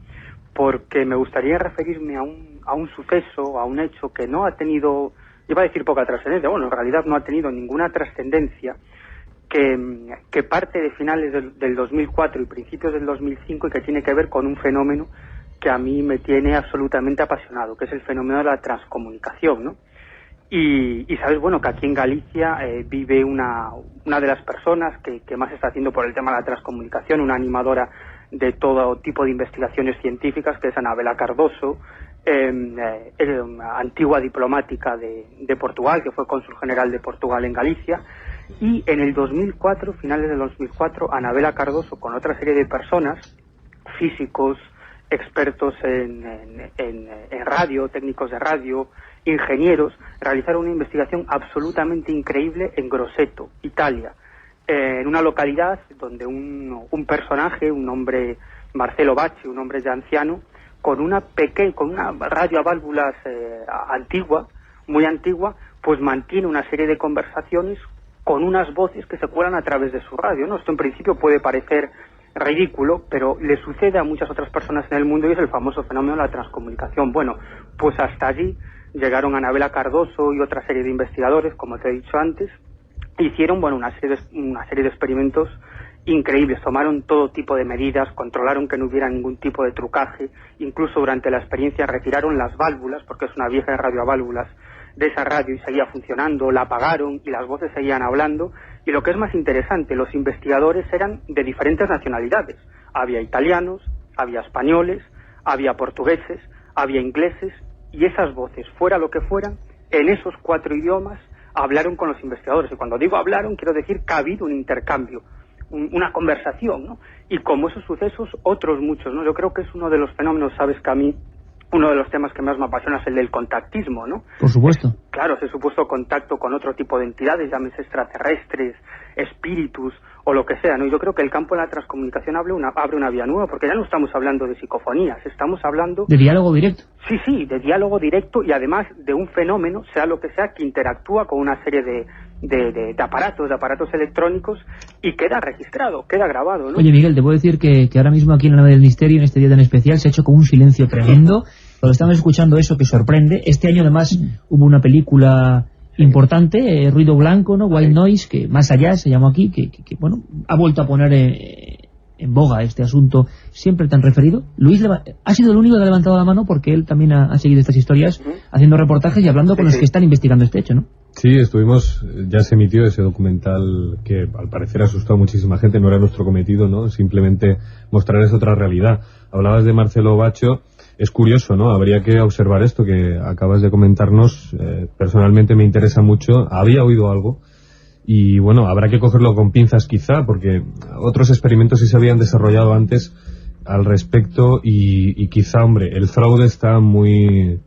Porque me gustaría referirme a un suceso, a un hecho que no ha tenido iba a decir poca trascendencia, bueno, en realidad no ha tenido ninguna trascendencia, que parte de finales del 2004 y principios del 2005 y que tiene que ver con un fenómeno que a mí me tiene absolutamente apasionado, que es el fenómeno de la transcomunicación, ¿no? Y sabes, bueno, que aquí en Galicia vive una de las personas que más está haciendo por el tema de la transcomunicación, una animadora de todo tipo de investigaciones científicas, que es Anabela Cardoso, antigua diplomática de Portugal, que fue cónsul general de Portugal en Galicia. Y en el 2004, finales del 2004, Anabela Cardoso, con otra serie de personas, físicos, expertos en radio, técnicos de radio, ingenieros, realizaron una investigación absolutamente increíble en Grosseto, Italia, en una localidad donde un personaje, un hombre, Marcelo Bacci, un hombre ya anciano, con una radio a válvulas antigua, muy antigua, pues mantiene una serie de conversaciones con unas voces que se cuelan a través de su radio, ¿no? Esto en principio puede parecer ridículo, pero le sucede a muchas otras personas en el mundo y es el famoso fenómeno de la transcomunicación. Bueno, pues hasta allí llegaron Anabela Cardoso y otra serie de investigadores, como te he dicho antes, hicieron, bueno, una serie de experimentos increíbles, tomaron todo tipo de medidas, controlaron que no hubiera ningún tipo de trucaje, incluso durante la experiencia retiraron las válvulas, porque es una vieja radio a válvulas, de esa radio y seguía funcionando, la apagaron y las voces seguían hablando, y lo que es más interesante, los investigadores eran de diferentes nacionalidades, había italianos, había españoles, había portugueses, había ingleses, y esas voces, fuera lo que fueran, en esos 4 idiomas hablaron con los investigadores, y cuando digo hablaron quiero decir que ha habido un intercambio, una conversación, ¿no? Y como esos sucesos, otros muchos, ¿no? Yo creo que es uno de los fenómenos, sabes que a mí uno de los temas que más me apasiona es el del contactismo, ¿no? Por supuesto. Claro, ese supuesto contacto con otro tipo de entidades, llámese extraterrestres, espíritus o lo que sea, ¿no? Y yo creo que el campo de la transcomunicación abre una vía nueva, porque ya no estamos hablando de psicofonías, estamos hablando... ¿De diálogo directo? Sí, de diálogo directo y además de un fenómeno, sea lo que sea, que interactúa con una serie de aparatos electrónicos y queda registrado, queda grabado, ¿no? Oye, Miguel, te puedo decir que ahora mismo aquí en la nave del misterio, en este día tan especial, se ha hecho con un silencio tremendo. Cuando estamos escuchando eso que sorprende, este año además hubo una película importante, Ruido Blanco, ¿no? White Noise, que más allá se llamó aquí, que bueno, ha vuelto a poner en boga este asunto siempre tan referido. Luis ha sido el único que ha levantado la mano porque él también ha seguido estas historias haciendo reportajes y hablando con los que están investigando este hecho, ¿no? Sí, ya se emitió ese documental que al parecer asustó a muchísima gente, no era nuestro cometido, ¿no? Simplemente mostrarles otra realidad. Hablabas de Marcelo Bacci, es curioso, ¿no? Habría que observar esto que acabas de comentarnos, personalmente me interesa mucho, había oído algo, y bueno, habrá que cogerlo con pinzas quizá, porque otros experimentos sí se habían desarrollado antes al respecto, y quizá, hombre, el fraude está muy...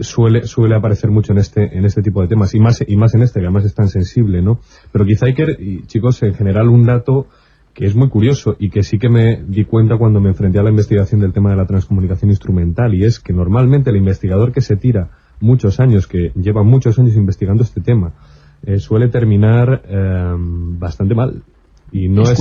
suele aparecer mucho en este tipo de temas, y más en este, que además es tan sensible, ¿no? Pero quizá hay que, y chicos, en general un dato que es muy curioso y que sí que me di cuenta cuando me enfrenté a la investigación del tema de la transcomunicación instrumental, y es que normalmente el investigador que se tira muchos años, que lleva muchos años investigando este tema, suele terminar bastante mal. Y no es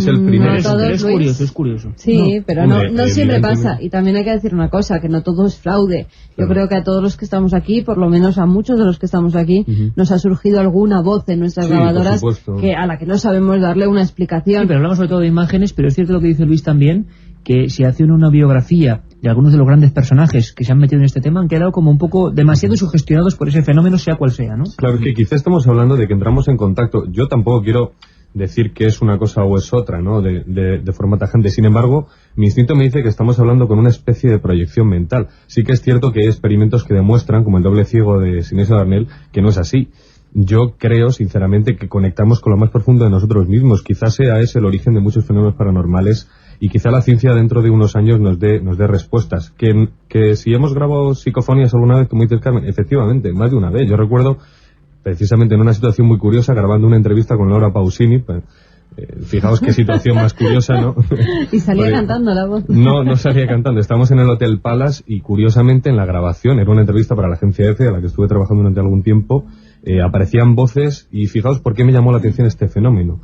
el primero. Es curioso. Sí, pero no siempre pasa. Y también hay que decir una cosa, que no todo es fraude. Yo creo que a todos los que estamos aquí, por lo menos a muchos de los que estamos aquí, nos ha surgido alguna voz en nuestras grabadoras a la que no sabemos darle una explicación. Sí, pero hablamos sobre todo de imágenes, pero es cierto lo que dice Luis también, que si hace una biografía de algunos de los grandes personajes que se han metido en este tema, han quedado como un poco demasiado sugestionados por ese fenómeno, sea cual sea, ¿no? Claro, que quizá estamos hablando de que entramos en contacto. Yo tampoco quiero decir que es una cosa o es otra, ¿no? De forma tajante. Sin embargo, mi instinto me dice que estamos hablando con una especie de proyección mental. Sí que es cierto que hay experimentos que demuestran, como el doble ciego de Sinesio Darnell, que no es así. Yo creo, sinceramente, que conectamos con lo más profundo de nosotros mismos. Quizás sea ese el origen de muchos fenómenos paranormales, y quizá la ciencia dentro de unos años nos dé respuestas. Que si hemos grabado psicofonías alguna vez, como dices, Carmen, efectivamente, más de una vez. Yo recuerdo precisamente en una situación muy curiosa, grabando una entrevista con Laura Pausini. Fijaos qué situación más curiosa, ¿no? Y salía cantando la voz. No salía cantando. Estamos en el Hotel Palace y, curiosamente, en la grabación, era una entrevista para la agencia EFE, a la que estuve trabajando durante algún tiempo, aparecían voces, y fijaos por qué me llamó la atención este fenómeno.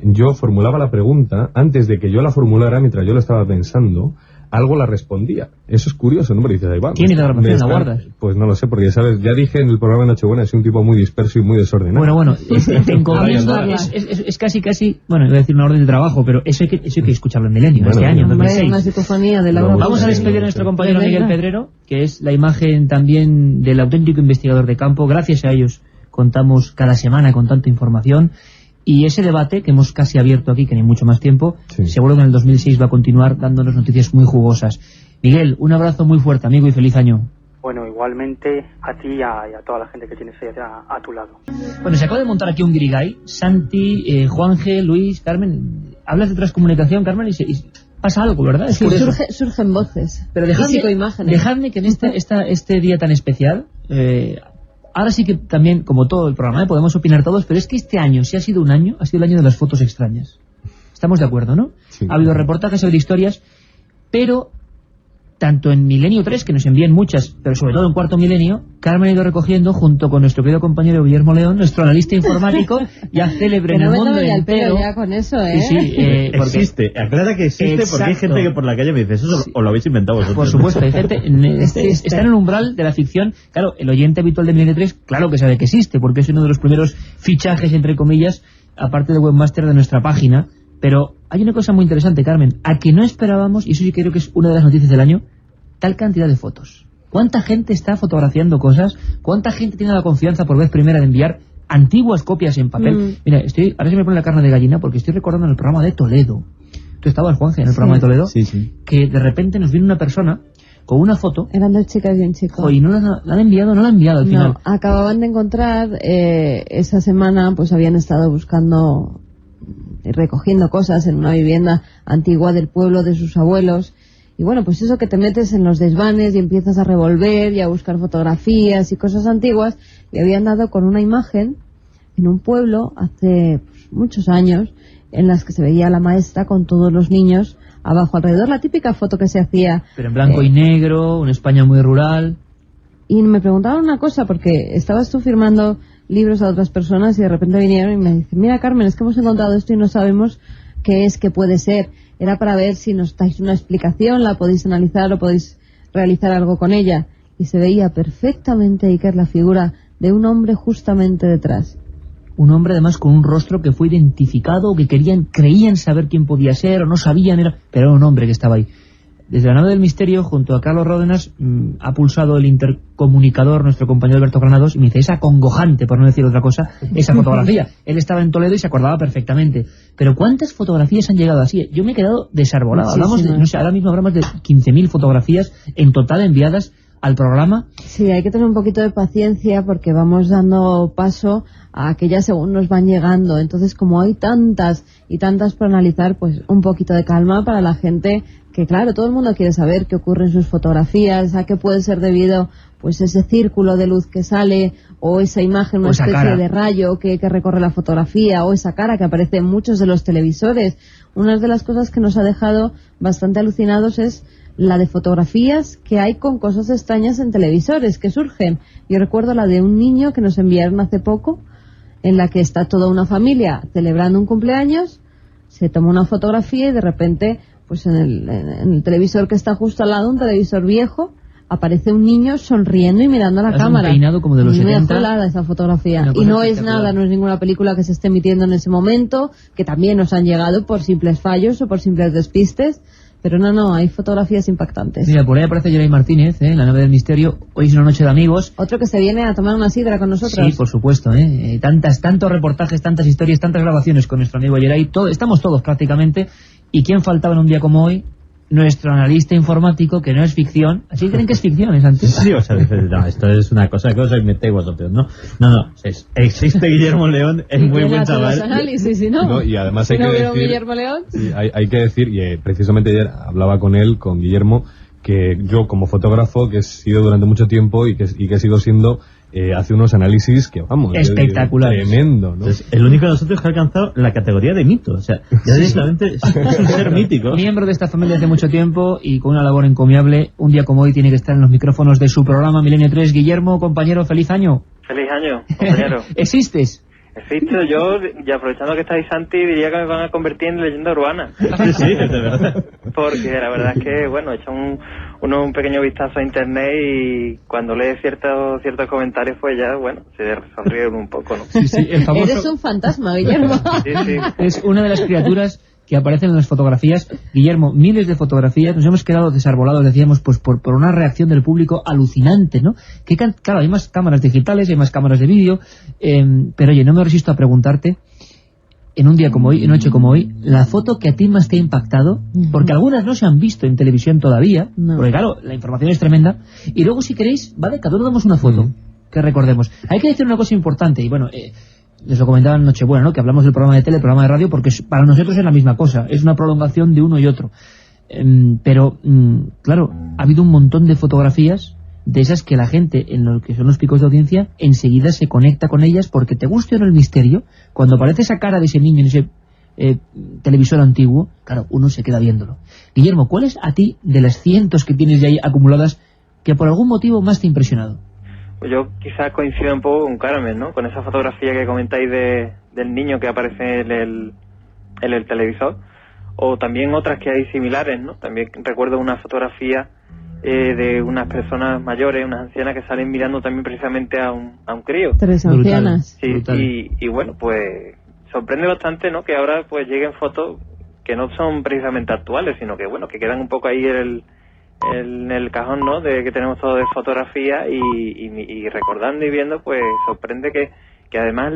Yo formulaba la pregunta, antes de que yo la formulara, mientras yo lo estaba pensando, algo la respondía. Eso es curioso, ¿no? Pero dices, ahí va. ¿Tienes la grabación? ¿La guardas? Pues no lo sé, porque sabes, ya dije en el programa de Nochebuena, es un tipo muy disperso y muy desordenado. Bueno, te encomiendo, es casi, bueno, iba a decir una orden de trabajo, pero eso hay que escucharlo en Milenio, este año, en 2006. Una psicofonía de la Vamos a despedir a nuestro compañero Miguel Pedrero, que es la imagen también del auténtico investigador de campo. Gracias a ellos contamos cada semana con tanta información. Y ese debate que hemos casi abierto aquí, que ni mucho más tiempo, seguro que en el 2006 va a continuar dándonos noticias muy jugosas. Miguel, un abrazo muy fuerte, amigo, y feliz año. Bueno, igualmente a ti y a toda la gente que tienes ahí a tu lado. Bueno, se acaba de montar aquí un guirigay. Santi, Juanje, Luis, Carmen, hablas de transcomunicación, Carmen, y pasa algo, ¿verdad? Sí, surgen voces. Pero dejadme que en este día tan especial... ahora sí que también, como todo el programa, podemos opinar todos, pero es que este año, si ha sido un año, ha sido el año de las fotos extrañas. Estamos de acuerdo, ¿no? Sí. Ha habido reportajes, ha habido historias, pero tanto en Milenio 3, que nos envían muchas, pero sobre todo en Cuarto Milenio, Carmen ha ido recogiendo, junto con nuestro querido compañero Guillermo León, nuestro analista informático, ya célebre en el mundo entero. Ya con eso, Sí, porque existe, aclara que existe. Exacto. Porque hay gente que por la calle me dice, eso o lo habéis inventado vosotros. Por supuesto, hay gente, está en el umbral de la ficción. Claro, el oyente habitual de Milenio 3, claro que sabe que existe, porque es uno de los primeros fichajes, entre comillas, aparte de webmaster de nuestra página. Pero hay una cosa muy interesante, Carmen, a que no esperábamos, y eso sí creo que es una de las noticias del año, tal cantidad de fotos. ¿Cuánta gente está fotografiando cosas? ¿Cuánta gente tiene la confianza por vez primera de enviar antiguas copias en papel? Mira, ahora se me pone la carne de gallina porque estoy recordando en el programa de Toledo. Tú estabas, Juanje, en el programa de Toledo. Sí. Que de repente nos viene una persona con una foto. Eran 2 chicas y un chico. Y no la han enviado al final. No, acababan de encontrar, esa semana pues habían estado buscando, recogiendo cosas en una vivienda antigua del pueblo de sus abuelos. Y bueno, pues eso que te metes en los desvanes y empiezas a revolver y a buscar fotografías y cosas antiguas, y habían dado con una imagen en un pueblo hace muchos años en las que se veía a la maestra con todos los niños abajo alrededor, la típica foto que se hacía. Pero en blanco y negro, una España muy rural. Y me preguntaban una cosa, porque estabas tú firmando libros a otras personas y de repente vinieron y me dicen, mira Carmen, es que hemos encontrado esto y no sabemos qué es, qué puede ser. Era para ver si nos dais una explicación, la podéis analizar o podéis realizar algo con ella. Y se veía perfectamente, Iker, la figura de un hombre justamente detrás. Un hombre además con un rostro que fue identificado, que creían saber quién podía ser o no sabían, pero era un hombre que estaba ahí. Desde la nave del misterio, junto a Carlos Ródenas, ha pulsado el intercomunicador nuestro compañero Alberto Granados y me dice, es acongojante, por no decir otra cosa, esa fotografía. Él estaba en Toledo y se acordaba perfectamente. Pero ¿cuántas fotografías han llegado así? Yo me he quedado desarbolado. Hablamos de, no sé, ahora mismo habrá más de 15.000 fotografías en total enviadas al programa. Sí, hay que tener un poquito de paciencia porque vamos dando paso a que ya según nos van llegando. Entonces, como hay tantas y tantas por analizar, pues un poquito de calma para la gente, que claro, todo el mundo quiere saber qué ocurre en sus fotografías, a qué puede ser debido pues ese círculo de luz que sale, o esa imagen, una especie de rayo que recorre la fotografía, o esa cara que aparece en muchos de los televisores. Una de las cosas que nos ha dejado bastante alucinados es la de fotografías que hay con cosas extrañas en televisores que surgen. Yo recuerdo la de un niño que nos enviaron hace poco, en la que está toda una familia celebrando un cumpleaños, se toma una fotografía y de repente, pues en el televisor que está justo al lado, un televisor viejo, aparece un niño sonriendo y mirando a la cámara. Un peinado como de los 70. Me ha esa fotografía. Y no es nada, no es ninguna película que se esté emitiendo en ese momento, que también nos han llegado por simples fallos o por simples despistes. Pero no, hay fotografías impactantes. Mira, por ahí aparece Geray Martínez, la nave del misterio. Hoy es una noche de amigos. Otro que se viene a tomar una sidra con nosotros. Sí, por supuesto, tantos reportajes, tantas historias, tantas grabaciones con nuestro amigo Geray. Estamos todos prácticamente. ¿Y quién faltaba en un día como hoy? Nuestro analista informático, que no es ficción. ¿Así creen que es ficción, es antes? Sí, o sea, no, esto es una cosa que os inventéis vosotros, ¿no? No, existe Guillermo León, es muy buen chaval. Análisis, ¿no? Y además hay que decir, Guillermo León. Sí, hay que decir, y precisamente ayer hablaba con él, con Guillermo, que yo como fotógrafo, que he sido durante mucho tiempo y que sigo siendo, hace unos análisis que, vamos, espectaculares, tremendo, ¿no? Entonces, el único de nosotros que ha alcanzado la categoría de mito, o sea, ya directamente es un ser mítico. Miembro de esta familia hace mucho tiempo y con una labor encomiable. Un día como hoy tiene que estar en los micrófonos de su programa Milenio 3. Guillermo, compañero, feliz año. Feliz año, compañero. ¿Existes? Visto, yo, y aprovechando que estáis Santi, diría que me van a convertir en leyenda urbana. Sí, de verdad. Porque la verdad es que, bueno, he hecho un pequeño vistazo a internet y cuando lee ciertos comentarios, pues ya, bueno, se sonríe un poco, ¿no? Sí, el famoso... Eres un fantasma, Guillermo. Sí. Es una de las criaturas que aparecen en las fotografías. Guillermo, miles de fotografías, nos hemos quedado desarbolados, decíamos, pues por una reacción del público alucinante, ¿no? Claro, hay más cámaras digitales, hay más cámaras de vídeo, pero oye, no me resisto a preguntarte, en un día como hoy, en noche como hoy, la foto que a ti más te ha impactado, porque algunas no se han visto en televisión todavía, porque claro, la información es tremenda, y luego si queréis, vale, cada uno damos una foto, que recordemos. Hay que decir una cosa importante, y bueno, les lo comentaba en Nochebuena, ¿no? Que hablamos del programa de tele, el programa de radio, porque para nosotros es la misma cosa, es una prolongación de uno y otro. Pero, claro, ha habido un montón de fotografías de esas que la gente, en lo que son los picos de audiencia, enseguida se conecta con ellas, porque te guste o no el misterio, cuando aparece esa cara de ese niño en ese televisor antiguo, claro, uno se queda viéndolo. Guillermo, ¿cuál es a ti, de las cientos que tienes ya ahí acumuladas, que por algún motivo más te ha impresionado? Pues yo quizás coincido un poco con Carmen, ¿no? Con esa fotografía que comentáis del niño que aparece en el televisor, o también otras que hay similares, ¿no? También recuerdo una fotografía de unas personas mayores, unas ancianas que salen mirando también precisamente a un crío. 3 ancianas. Sí, y bueno, pues sorprende bastante, ¿no? Que ahora pues lleguen fotos que no son precisamente actuales, sino que bueno, que quedan un poco ahí en el cajón, ¿no? De que tenemos todo de fotografía y recordando y viendo, pues sorprende que además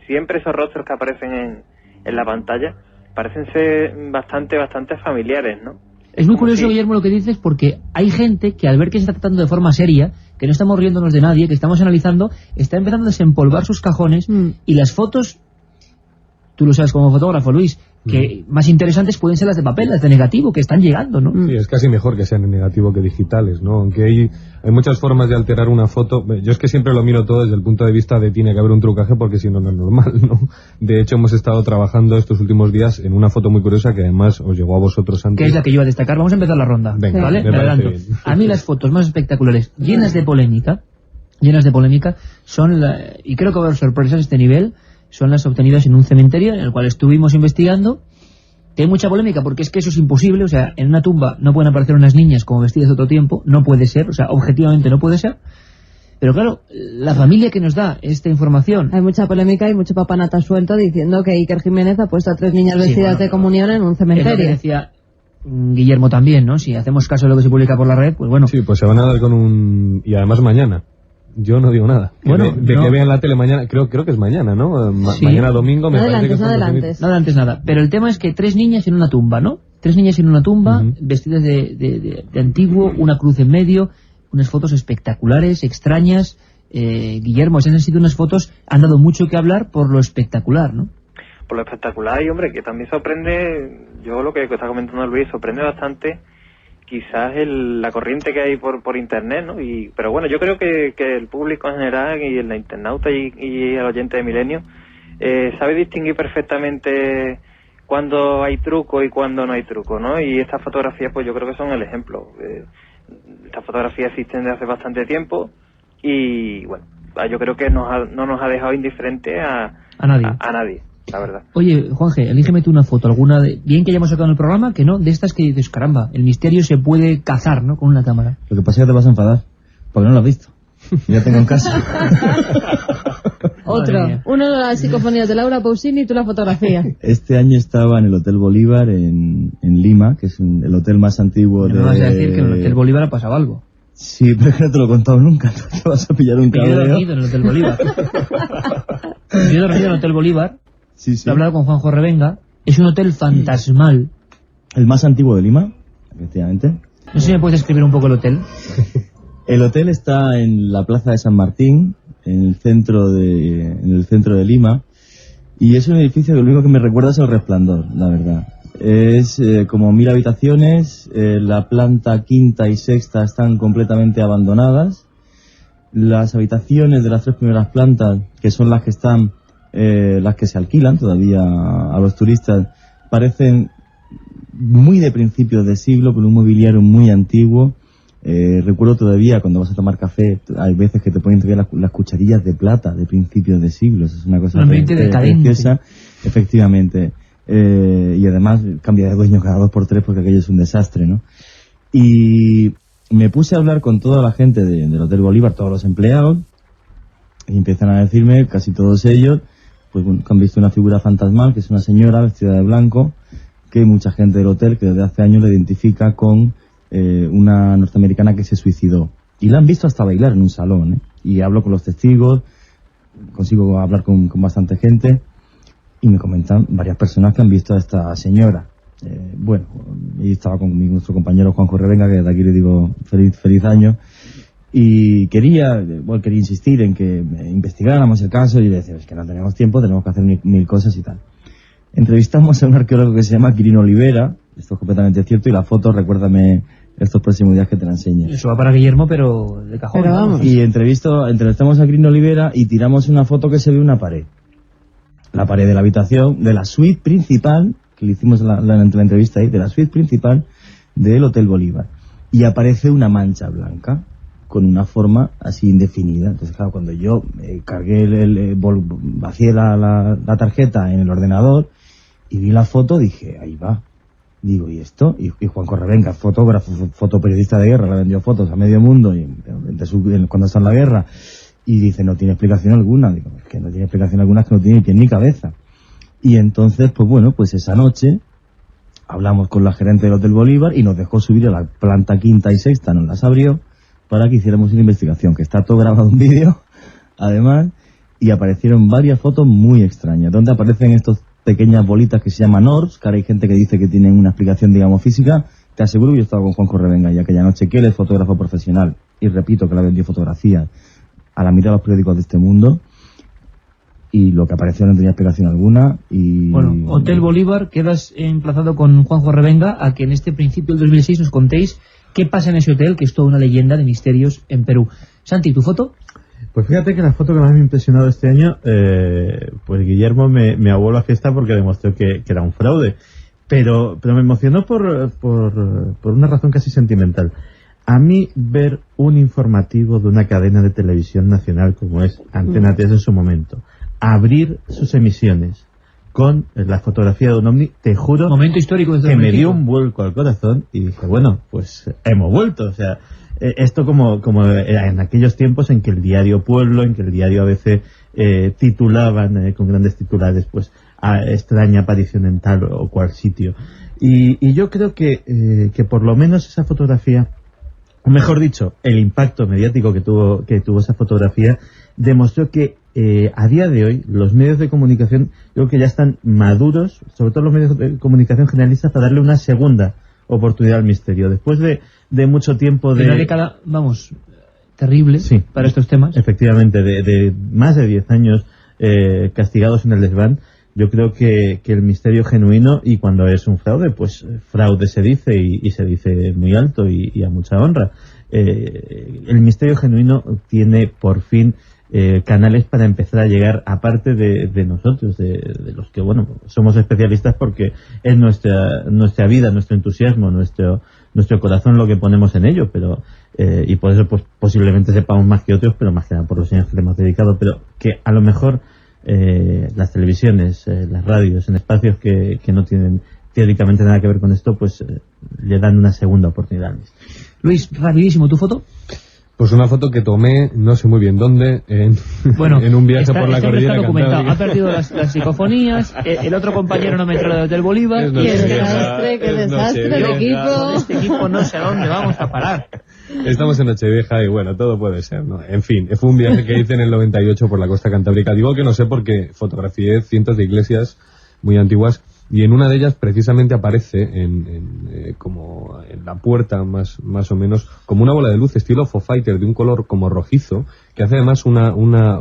siempre esos rostros que aparecen en la pantalla parecen ser bastante familiares, ¿no? Es muy curioso, Guillermo, lo que dices, porque hay gente que al ver que se está tratando de forma seria, que no estamos riéndonos de nadie, que estamos analizando, está empezando a desempolvar sus cajones y las fotos, tú lo sabes como fotógrafo, Luis, que más interesantes pueden ser las de papel, las de negativo, que están llegando, ¿no? Sí, es casi mejor que sean en negativo que digitales, ¿no? Aunque hay muchas formas de alterar una foto. Yo es que siempre lo miro todo desde el punto de vista de tiene que haber un trucaje, porque si no, no es normal, ¿no? De hecho, hemos estado trabajando estos últimos días en una foto muy curiosa que además os llegó a vosotros antes. Que es la que yo iba a destacar. Vamos a empezar la ronda. Venga, ¿vale? me adelanto. bien. A mí las fotos más espectaculares, llenas de polémica, son y creo que va a haber sorpresas a este nivel, son las obtenidas en un cementerio en el cual estuvimos investigando. Que hay mucha polémica porque es que eso es imposible, o sea, en una tumba no pueden aparecer unas niñas como vestidas de otro tiempo, no puede ser, o sea, objetivamente no puede ser. Pero claro, la familia que nos da esta información... Hay mucha polémica y mucho papanata suelto diciendo que Iker Jiménez ha puesto a 3 niñas vestidas de comunión en un cementerio. Es lo que decía Guillermo también, ¿no? Si hacemos caso de lo que se publica por la red, pues bueno... Sí, pues se van a dar con un... Y además mañana. Yo no digo nada. Bueno, que vean la tele mañana, creo que es mañana, ¿no? Sí. Mañana domingo me parece que... No adelantes nada. Pero el tema es que 3 niñas en una tumba, ¿no? 3 niñas en una tumba, vestidas de antiguo, una cruz en medio, unas fotos espectaculares, extrañas. Guillermo, esas han sido unas fotos, han dado mucho que hablar por lo espectacular, ¿no? Por lo espectacular y, hombre, que también sorprende, yo lo que está comentando Luis, sorprende bastante quizás la corriente que hay por internet, ¿no? Pero bueno, yo creo que el público en general y el internauta y el oyente de Milenio sabe distinguir perfectamente cuando hay truco y cuando no hay truco, ¿no? Y estas fotografías, pues yo creo que son el ejemplo. Estas fotografías existen desde hace bastante tiempo y, bueno, yo creo que no nos ha dejado indiferente a nadie. La verdad. Oye, Juanje, elígeme tú una foto, alguna bien que hayamos sacado en el programa, que no, de estas que dices, caramba, el misterio se puede cazar, ¿no?, con una cámara. Lo que pasa es que te vas a enfadar, porque no lo has visto. Ya tengo en casa. Uno de las psicofonías de Laura Pausini y tú la fotografía. Este año estaba en el Hotel Bolívar en Lima, que es el hotel más antiguo no me vas a decir que en el Hotel Bolívar ha pasado algo. Sí, pero es que no te lo he contado nunca, entonces te vas a pillar un cabreo. Yo he dormido en el Hotel Bolívar. Yo he dormido en el Hotel Bolívar. Sí. He hablado con Juanjo Revenga. Es un hotel fantasmal. El más antiguo de Lima, efectivamente. No sé si me puedes describir un poco el hotel. El hotel está en la Plaza de San Martín, en el centro de Lima, y es un edificio que lo único que me recuerda es El Resplandor, la verdad. Es como 1000 habitaciones, la planta quinta y sexta están completamente abandonadas. Las habitaciones de las 3 primeras plantas, que son las que están las que se alquilan todavía a los turistas, parecen muy de principios de siglo, con un mobiliario muy antiguo. Recuerdo todavía cuando vas a tomar café, hay veces que te ponen todavía las cucharillas de plata de principios de siglos, es una cosa preciosa, efectivamente, y además cambia de dueño cada 2 por 3 porque aquello es un desastre, ¿no? Y me puse a hablar con toda la gente del Hotel Bolívar, todos los empleados, y empiezan a decirme, casi todos ellos, pues que han visto una figura fantasmal, que es una señora vestida de blanco, que mucha gente del hotel que desde hace años la identifica con una norteamericana que se suicidó. Y la han visto hasta bailar en un salón, Y hablo con los testigos, consigo hablar con bastante gente, y me comentan varias personas que han visto a esta señora. Bueno, y estaba con nuestro compañero Juanjo Revenga, que desde aquí le digo feliz año, y quería insistir en que investigáramos el caso, y le decía, es que no tenemos tiempo, tenemos que hacer mil cosas y tal. Entrevistamos a un arqueólogo que se llama Quirino Olivera, esto es completamente cierto, y la foto, recuérdame estos próximos días que te la enseñe. Eso va para Guillermo, pero de cajón. Pero vamos. Y entrevistamos a Quirino Olivera y tiramos una foto que se ve una pared. La pared de la habitación, de la suite principal, que le hicimos la entrevista ahí, de la suite principal del Hotel Bolívar. Y aparece una mancha blanca, con una forma así indefinida. Entonces, claro, cuando yo vacié la tarjeta en el ordenador y vi la foto, dije, ahí va. Digo, ¿y esto? Y Juan Correvenga, fotógrafo, fotoperiodista de guerra, le vendió fotos a medio mundo cuando está en la guerra, y dice, no tiene explicación alguna. Digo, es que no tiene explicación alguna, es que no tiene ni pie ni cabeza. Y entonces, pues bueno, pues esa noche hablamos con la gerente del Hotel Bolívar y nos dejó subir a la planta 5ª y 6ª, nos las abrió para que hiciéramos una investigación, que está todo grabado en vídeo, además, y aparecieron varias fotos muy extrañas, donde aparecen estas pequeñas bolitas que se llaman orbs, que ahora hay gente que dice que tienen una explicación, digamos, física. Te aseguro que yo estaba con Juanjo Revenga y aquella noche, que él es fotógrafo profesional, y repito que la vendió fotografía a la mitad de los periódicos de este mundo, y lo que apareció no tenía explicación alguna. Y bueno, Hotel Bolívar, quedas emplazado con Juanjo Revenga a que en este principio del 2006 nos contéis qué pasa en ese hotel, que es toda una leyenda de misterios en Perú. Santi, ¿tu foto? Pues fíjate que la foto que más me ha impresionado este año, pues Guillermo me abuelo a la fiesta porque demostró que era un fraude, pero me emocionó por una razón casi sentimental. A mí ver un informativo de una cadena de televisión nacional como es Antena 3 en su momento, abrir sus emisiones con la fotografía de un ovni, te juro, momento histórico que me dio un vuelco al corazón y dije, bueno, pues hemos vuelto. O sea, esto como en aquellos tiempos en que el diario Pueblo, en que el diario ABC titulaban con grandes titulares, pues, a extraña aparición en tal o cual sitio. Y yo creo que por lo menos esa fotografía, o mejor dicho, el impacto mediático que tuvo esa fotografía, demostró que a día de hoy los medios de comunicación creo que ya están maduros, sobre todo los medios de comunicación generalistas, para darle una segunda oportunidad al misterio. Después de mucho tiempo de... Una década, vamos, terrible, sí, para estos temas. Efectivamente, de más de 10 años castigados en el desván, yo creo que el misterio genuino, y cuando es un fraude, pues fraude se dice, y se dice muy alto y a mucha honra. El misterio genuino tiene por fin canales para empezar a llegar, aparte de nosotros, de los que, bueno, somos especialistas porque es nuestra vida, nuestro entusiasmo, nuestro corazón lo que ponemos en ello, pero y por eso pues posiblemente sepamos más que otros, pero más que nada por los años que le hemos dedicado, pero que a lo mejor las televisiones, las radios, en espacios que no tienen teóricamente nada que ver con esto, pues le dan una segunda oportunidad. Luis, rapidísimo, ¿tu foto? Pues una foto que tomé, no sé muy bien dónde, en un viaje por la cordillera Cantábrica. Ha perdido las psicofonías, el otro compañero no me entró del Hotel Bolívar. ¡Qué desastre el equipo! Este equipo no sé a dónde vamos a parar. Estamos en Nochevieja y bueno, todo puede ser, ¿no? En fin, fue un viaje que hice en el 98 por la costa cantábrica. Digo que no sé porque fotografié cientos de iglesias muy antiguas, y en una de ellas precisamente aparece como en la puerta más o menos como una bola de luz estilo Foo Fighter de un color como rojizo, que hace además una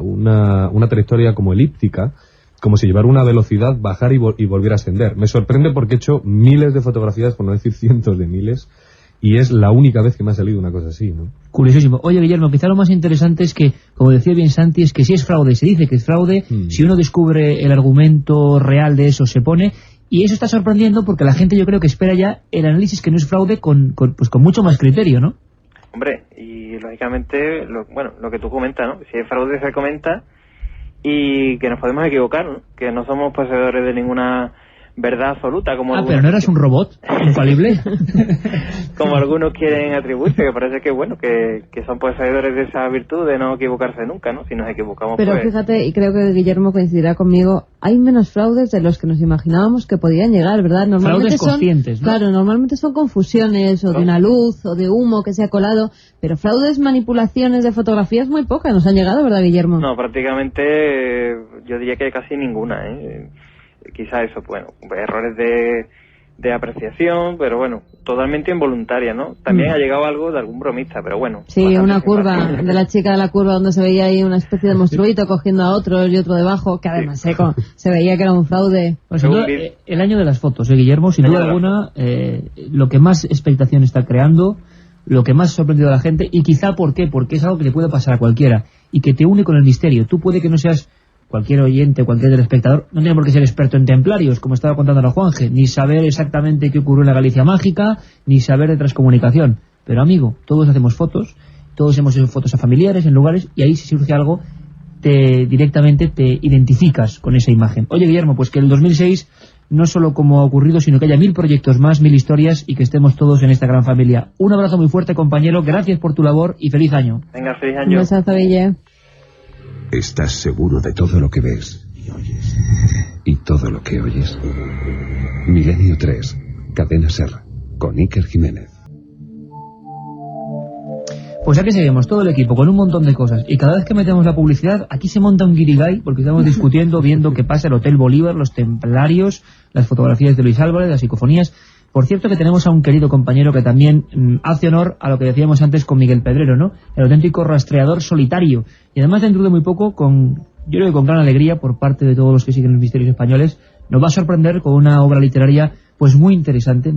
trayectoria como elíptica, como si llevara una velocidad, bajar y volver a ascender. Me sorprende porque he hecho miles de fotografías, por no decir cientos de miles, y es la única vez que me ha salido una cosa así, ¿no? Curiosísimo. Oye, Guillermo, quizá lo más interesante es que, como decía bien Santi, es que si es fraude, se dice que es fraude, si uno descubre el argumento real de eso, se pone, y eso está sorprendiendo porque la gente, yo creo que espera ya el análisis que no es fraude con mucho más criterio, ¿no? Hombre, y lógicamente, lo que tú comentas, ¿no? Si hay fraude se comenta y que nos podemos equivocar, ¿no? Que no somos poseedores de ninguna verdad absoluta, como pero no eras un robot infalible. Como algunos quieren atribuirse, que parece que son poseedores de esa virtud de no equivocarse nunca, ¿no? Si nos equivocamos, pero fíjate, y creo que Guillermo coincidirá conmigo, hay menos fraudes de los que nos imaginábamos que podían llegar, ¿verdad? Normalmente fraudes conscientes, ¿no? Claro, normalmente son confusiones, o de una luz, o de humo que se ha colado, pero fraudes, manipulaciones de fotografías muy pocas nos han llegado, ¿verdad, Guillermo? No, prácticamente yo diría que casi ninguna, quizá eso, errores de apreciación, pero totalmente involuntaria, ¿no? También ha llegado algo de algún bromista, pero sí, una curva, de la chica de la curva donde se veía ahí una especie de monstruito cogiendo a otro y otro debajo, que además se veía que era un fraude. El año de las fotos, Guillermo, sin duda alguna, lo que más expectación está creando, lo que más ha sorprendido a la gente, y quizá, ¿por qué? Porque es algo que le puede pasar a cualquiera, y que te une con el misterio. Tú puede que no seas cualquier oyente, cualquier telespectador, no tiene por qué ser experto en templarios, como estaba contando a Juanje, ni saber exactamente qué ocurrió en la Galicia mágica, ni saber de transcomunicación. Pero amigo, todos hacemos fotos, todos hemos hecho fotos a familiares, en lugares, y ahí si surge algo, directamente te identificas con esa imagen. Oye, Guillermo, pues que el 2006, no solo como ha ocurrido, sino que haya 1000 proyectos más, 1000 historias, y que estemos todos en esta gran familia. Un abrazo muy fuerte, compañero, gracias por tu labor y feliz año. Venga, feliz año. Un besazo, Guille. ¿Estás seguro de todo lo que ves? ¿Y todo lo que oyes? Milenio 3, Cadena SER, con Iker Jiménez. Pues aquí seguimos, todo el equipo, con un montón de cosas. Y cada vez que metemos la publicidad, aquí se monta un guirigay, porque estamos discutiendo, viendo qué pasa el Hotel Bolívar, los templarios, las fotografías de Luis Álvarez, las psicofonías. Por cierto, que tenemos a un querido compañero que también hace honor a lo que decíamos antes con Miguel Pedrero, ¿no? El auténtico rastreador solitario. Y además, dentro de muy poco, yo creo que con gran alegría, por parte de todos los que siguen los misterios españoles, nos va a sorprender con una obra literaria pues muy interesante,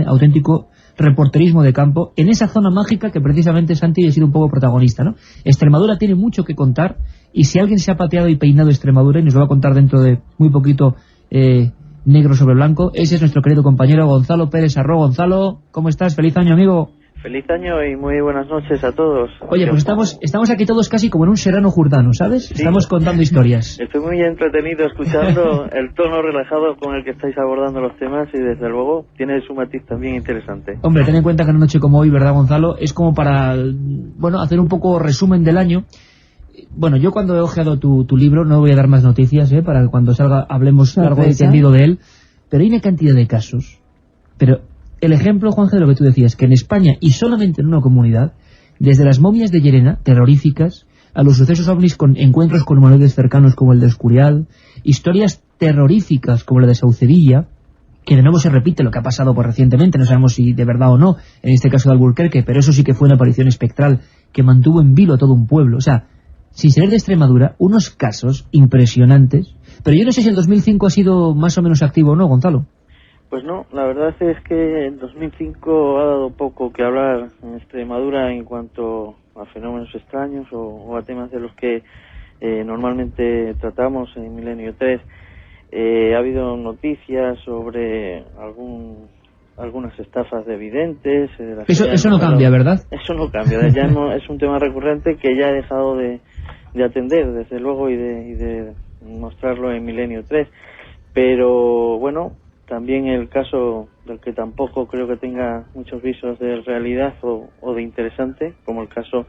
auténtico reporterismo de campo, en esa zona mágica que precisamente Santi ha sido un poco protagonista, ¿no? Extremadura tiene mucho que contar, y si alguien se ha pateado y peinado Extremadura, y nos lo va a contar dentro de muy poquito, negro sobre blanco, ese es nuestro querido compañero Gonzalo Pérez Arro. Gonzalo, ¿cómo estás? Feliz año, amigo. Feliz año y muy buenas noches a todos. Oye, pues estamos aquí todos casi como en un Serrano Jurdano, ¿sabes? Sí. Estamos contando historias. Estoy muy entretenido escuchando el tono relajado con el que estáis abordando los temas, y desde luego tiene su matiz también interesante. Hombre, ten en cuenta que en una noche como hoy, ¿verdad, Gonzalo? Es como para, hacer un poco resumen del año. Yo cuando he ojeado tu libro, no voy a dar más noticias, para que cuando salga hablemos largo y tendido de él, pero hay una cantidad de casos. Pero el ejemplo, Juanje, de lo que tú decías, que en España, y solamente en una comunidad, desde las momias de Llerena, terroríficas, a los sucesos ovnis con encuentros con humanoides cercanos como el de Escurial, historias terroríficas como la de Saucedilla, que de nuevo se repite lo que ha pasado recientemente, no sabemos si de verdad o no, en este caso de Alburquerque, pero eso sí que fue una aparición espectral que mantuvo en vilo a todo un pueblo. O sea, sin ser de Extremadura, unos casos impresionantes. Pero yo no sé si el 2005 ha sido más o menos activo o no, Gonzalo. Pues no, la verdad es que el 2005 ha dado poco que hablar en Extremadura en cuanto a fenómenos extraños o a temas de los que normalmente tratamos en Milenio 3. Ha habido noticias sobre algunas estafas de videntes. Eso no cambia, ¿verdad? Eso no cambia, ya no es un tema recurrente que ya he dejado de atender, desde luego, y de mostrarlo en Milenio 3. Pero bueno, también el caso del que tampoco creo que tenga muchos visos de realidad o de interesante, como el caso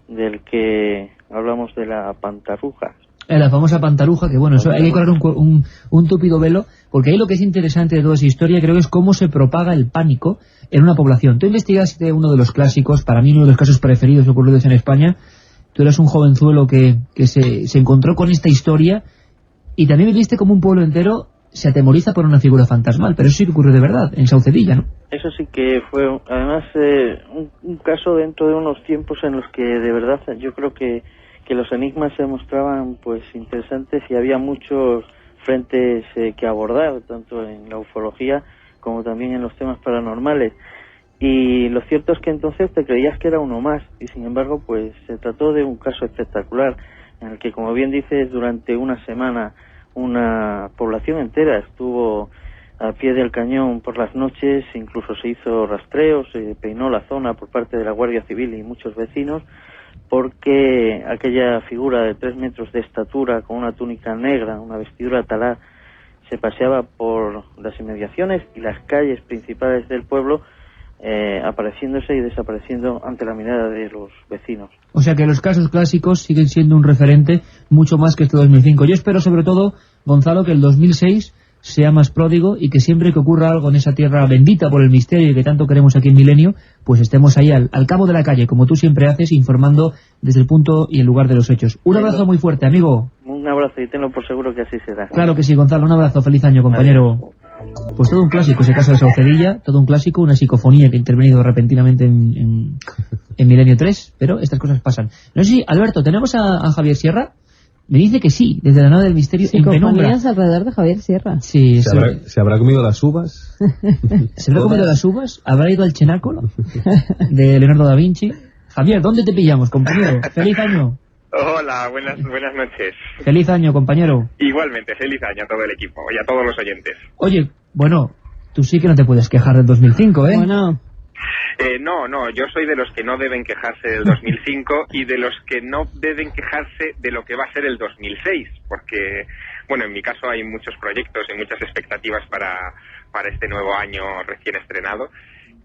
del que hablamos de la pantaruja. La famosa pantaruja, que eso hay que correr un túpido velo, porque ahí lo que es interesante de toda esa historia creo que es cómo se propaga el pánico en una población. Tú investigaste uno de los clásicos, para mí uno de los casos preferidos ocurridos en España. Tú eras un jovenzuelo que se encontró con esta historia, y también viviste como un pueblo entero se atemoriza por una figura fantasmal, pero eso sí que ocurrió de verdad, en Saucedilla, ¿no? Eso sí que fue, además, un caso dentro de unos tiempos en los que de verdad yo creo que los enigmas se mostraban pues interesantes, y había muchos frentes que abordar, tanto en la ufología como también en los temas paranormales. Y lo cierto es que entonces te creías que era uno más, y sin embargo pues se trató de un caso espectacular, en el que, como bien dices, durante una semana una población entera estuvo al pie del cañón por las noches, incluso se hizo rastreo, se peinó la zona por parte de la Guardia Civil y muchos vecinos, porque aquella figura de 3 metros de estatura con una túnica negra, una vestidura talar, se paseaba por las inmediaciones y las calles principales del pueblo, apareciéndose y desapareciendo ante la mirada de los vecinos. O sea que los casos clásicos siguen siendo un referente mucho más que este 2005. Yo espero sobre todo, Gonzalo, que el 2006 sea más pródigo y que siempre que ocurra algo en esa tierra bendita por el misterio y que tanto queremos aquí en Milenio, pues estemos ahí al cabo de la calle, como tú siempre haces, informando desde el punto y el lugar de los hechos. Un abrazo muy fuerte, amigo. Un abrazo y tenlo por seguro que así será. Claro que sí, Gonzalo, un abrazo, feliz año, compañero. Pues todo un clásico ese caso de Saucedilla, todo un clásico, una psicofonía que ha intervenido repentinamente en Milenio 3, pero estas cosas pasan. No sé si, Alberto, ¿tenemos a Javier Sierra? Me dice que sí, desde la nave del misterio en penumbra. Alrededor de Javier Sierra. Sí, ¿Se habrá comido las uvas? ¿Se habrá comido las uvas? ¿Habrá ido al cenáculo de Leonardo da Vinci? Javier, ¿dónde te pillamos, compañero? ¡Feliz año! Hola, buenas noches. ¡Feliz año, compañero! Igualmente, feliz año a todo el equipo y a todos los oyentes. Oye, bueno, tú sí que no te puedes quejar del 2005, ¿eh? Bueno. No, yo soy de los que no deben quejarse del 2005 y de los que no deben quejarse de lo que va a ser el 2006, porque, bueno, en mi caso hay muchos proyectos y muchas expectativas para este nuevo año recién estrenado.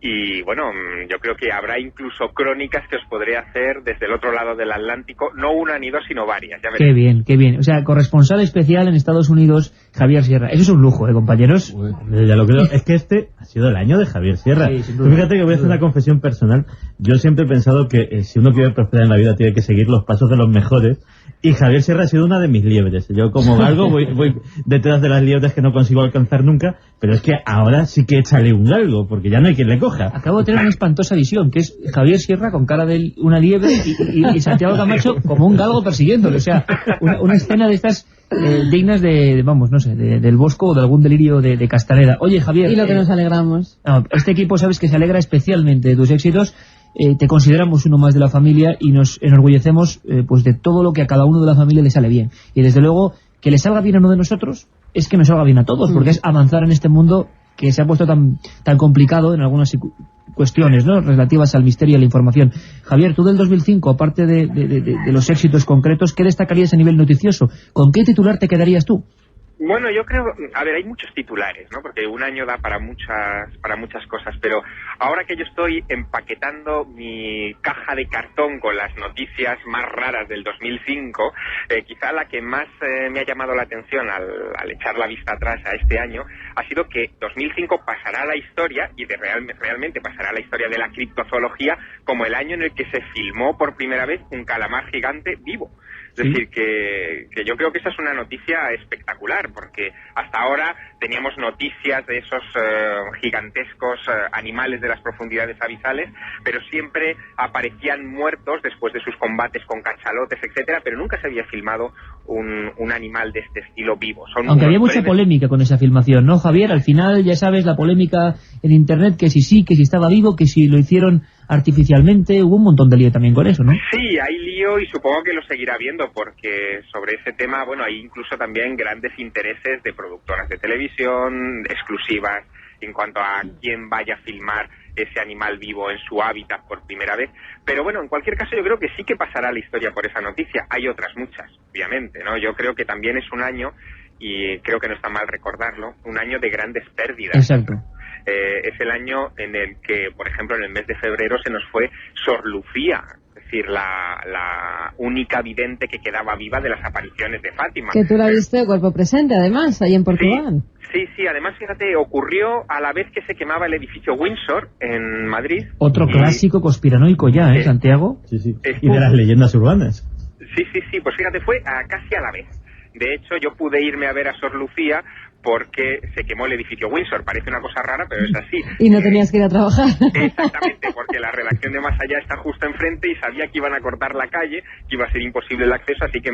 Y bueno, yo creo que habrá incluso crónicas que os podré hacer desde el otro lado del Atlántico, no una ni dos, sino varias. Ya qué bien, qué bien. O sea, corresponsal especial en Estados Unidos, Javier Sierra. Eso es un lujo, compañeros. Ya lo creo. Es que este ha sido el año de Javier Sierra. Sí, fíjate que voy a hacer una confesión personal. Yo siempre he pensado que si uno quiere prosperar en la vida tiene que seguir los pasos de los mejores. Y Javier Sierra ha sido una de mis liebres. Yo como galgo voy detrás de las liebres que no consigo alcanzar nunca, pero es que ahora sí que échale un galgo, porque ya no hay quien le coja. Acabo de tener una espantosa visión, que es Javier Sierra con cara de una liebre y Santiago Camacho como un galgo persiguiéndole. O sea, una escena de estas dignas de vamos, no sé, del Bosco o de algún delirio de Castaneda. Oye, Javier... Y lo que nos alegramos. No, este equipo sabes que se alegra especialmente de tus éxitos. Te consideramos uno más de la familia y nos enorgullecemos pues de todo lo que a cada uno de la familia le sale bien. Y desde luego, que le salga bien a uno de nosotros es que nos salga bien a todos, porque es avanzar en este mundo que se ha puesto tan complicado en algunas cuestiones, ¿no?, relativas al misterio y a la información. Javier, tú del 2005, aparte de los éxitos concretos, ¿qué destacarías a nivel noticioso? ¿Con qué titular te quedarías tú? Bueno, yo creo, a ver, hay muchos titulares, ¿no? Porque un año da para muchas cosas, pero ahora que yo estoy empaquetando mi caja de cartón con las noticias más raras del 2005, quizá la que más me ha llamado la atención al echar la vista atrás a este año ha sido que 2005 pasará a la historia, y realmente pasará a la historia de la criptozoología, como el año en el que se filmó por primera vez un calamar gigante vivo. Es decir, que yo creo que esa es una noticia espectacular, porque hasta ahora teníamos noticias de esos gigantescos animales de las profundidades abisales, pero siempre aparecían muertos después de sus combates con cachalotes, etcétera, pero nunca se había filmado un animal de este estilo vivo. Aunque había mucha polémica con esa filmación, ¿no, Javier? Al final, ya sabes, la polémica en Internet, que si sí, que si estaba vivo, que si lo hicieron artificialmente, hubo un montón de lío también con eso, ¿no? Sí, hay lío y supongo que lo seguirá habiendo, porque sobre ese tema, bueno, hay incluso también grandes intereses de productoras de televisión, exclusivas en cuanto a quién vaya a filmar ese animal vivo en su hábitat por primera vez. Pero bueno, en cualquier caso yo creo que sí que pasará la historia por esa noticia. Hay otras muchas, obviamente, ¿no? Yo creo que también es un año, y creo que no está mal recordarlo, un año de grandes pérdidas. Exacto. Es el año en el que, por ejemplo, en el mes de febrero se nos fue Sor Lucía, es decir, la única vidente que quedaba viva de las apariciones de Fátima. Que tú la viste de cuerpo presente, además, ahí en Portugal. Sí, además, fíjate, ocurrió a la vez que se quemaba el edificio Windsor en Madrid. Otro clásico conspiranoico ya, Santiago. Sí. Y de las leyendas urbanas. Sí, pues fíjate, fue casi a la vez. De hecho, yo pude irme a ver a Sor Lucía porque se quemó el edificio Windsor. Parece una cosa rara, pero es así. Y no tenías que ir a trabajar. Exactamente, porque la redacción de Más Allá está justo enfrente y sabía que iban a cortar la calle, que iba a ser imposible el acceso, así que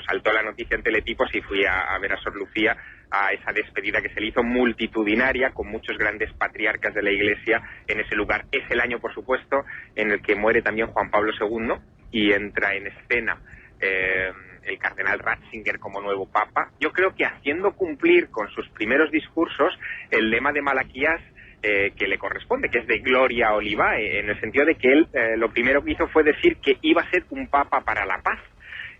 saltó la noticia en Teletipos y fui a ver a Sor Lucía, a esa despedida que se le hizo multitudinaria, con muchos grandes patriarcas de la Iglesia en ese lugar. Es el año, por supuesto, en el que muere también Juan Pablo II y entra en escena el cardenal Ratzinger como nuevo papa, yo creo que haciendo cumplir con sus primeros discursos el lema de Malaquías que le corresponde, que es de Gloria Olivae, en el sentido de que él lo primero que hizo fue decir que iba a ser un papa para la paz.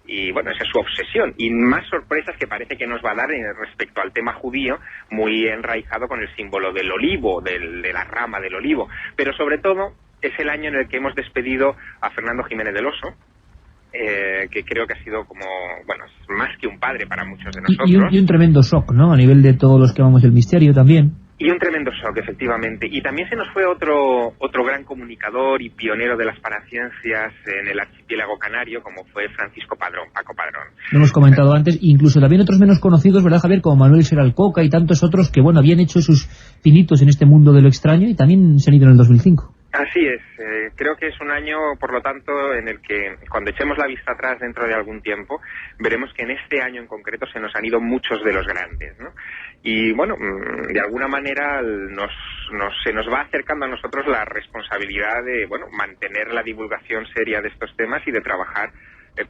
Y bueno, esa es su obsesión. Y más sorpresas que parece que nos va a dar respecto al tema judío, muy enraizado con el símbolo del olivo, de la rama del olivo. Pero sobre todo, es el año en el que hemos despedido a Fernando Jiménez del Oso, que creo que ha sido como, bueno, más que un padre para muchos de nosotros. Y un tremendo shock, ¿no? A nivel de todos los que amamos el misterio también. Y un tremendo shock, efectivamente. Y también se nos fue otro gran comunicador y pionero de las paraciencias en el archipiélago canario, como fue Francisco Padrón, Paco Padrón. Lo hemos comentado antes, incluso también otros menos conocidos, ¿verdad, Javier? Como Manuel Seralcoca y tantos otros que, bueno, habían hecho sus pinitos en este mundo de lo extraño y también se han ido en el 2005. Así es, creo que es un año, por lo tanto, en el que cuando echemos la vista atrás dentro de algún tiempo, veremos que en este año en concreto se nos han ido muchos de los grandes, ¿no? Y bueno, de alguna manera se nos va acercando a nosotros la responsabilidad de, bueno, mantener la divulgación seria de estos temas y de trabajar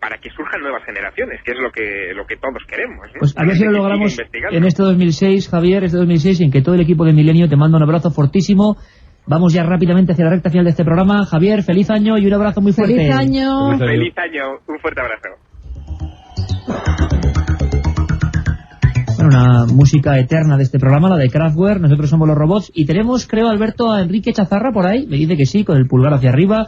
para que surjan nuevas generaciones, que es lo que todos queremos, ¿no? Pues a ver si lo logramos en este 2006, Javier, este 2006, en que todo el equipo de Milenio te manda un abrazo fortísimo. Vamos ya rápidamente hacia la recta final de este programa. Javier, feliz año y un abrazo muy fuerte. ¡Feliz año! ¡Feliz año! Un fuerte abrazo. Bueno, una música eterna de este programa, la de Kraftwerk. Nosotros somos los robots y tenemos, creo, Alberto, a Enrique Chazarra por ahí. Me dice que sí, con el pulgar hacia arriba.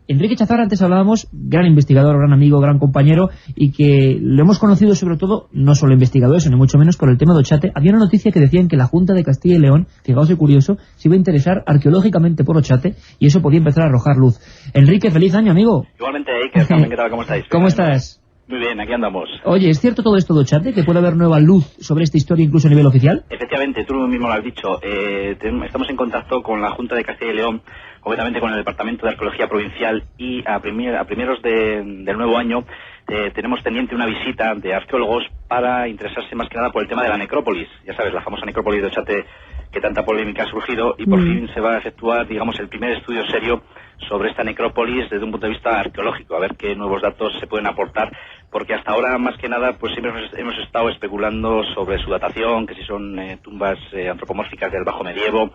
Enrique Chazarra, antes hablábamos, gran investigador, gran amigo, gran compañero, y que lo hemos conocido sobre todo, no solo investigador, sino mucho menos por el tema de Ochate. Había una noticia que decían que la Junta de Castilla y León, fijaos qué curioso, se iba a interesar arqueológicamente por Ochate, y eso podía empezar a arrojar luz. Enrique, feliz año, amigo. Igualmente, Iker, ¿qué tal? ¿Cómo estáis? ¿Cómo estás? Muy bien, aquí andamos. Oye, ¿es cierto todo esto de Ochate? ¿Que puede haber nueva luz sobre esta historia incluso a nivel oficial? Efectivamente, tú mismo lo has dicho. Estamos en contacto con la Junta de Castilla y León, concretamente con el Departamento de Arqueología Provincial, y a primeros del nuevo año tenemos pendiente una visita de arqueólogos para interesarse más que nada por el tema de la necrópolis. Ya sabes, la famosa necrópolis de Ochate, que tanta polémica ha surgido, y por fin se va a efectuar, digamos, el primer estudio serio sobre esta necrópolis desde un punto de vista arqueológico, a ver qué nuevos datos se pueden aportar, porque hasta ahora, más que nada, pues siempre hemos estado especulando sobre su datación, que si son tumbas antropomórficas del Bajo Medievo,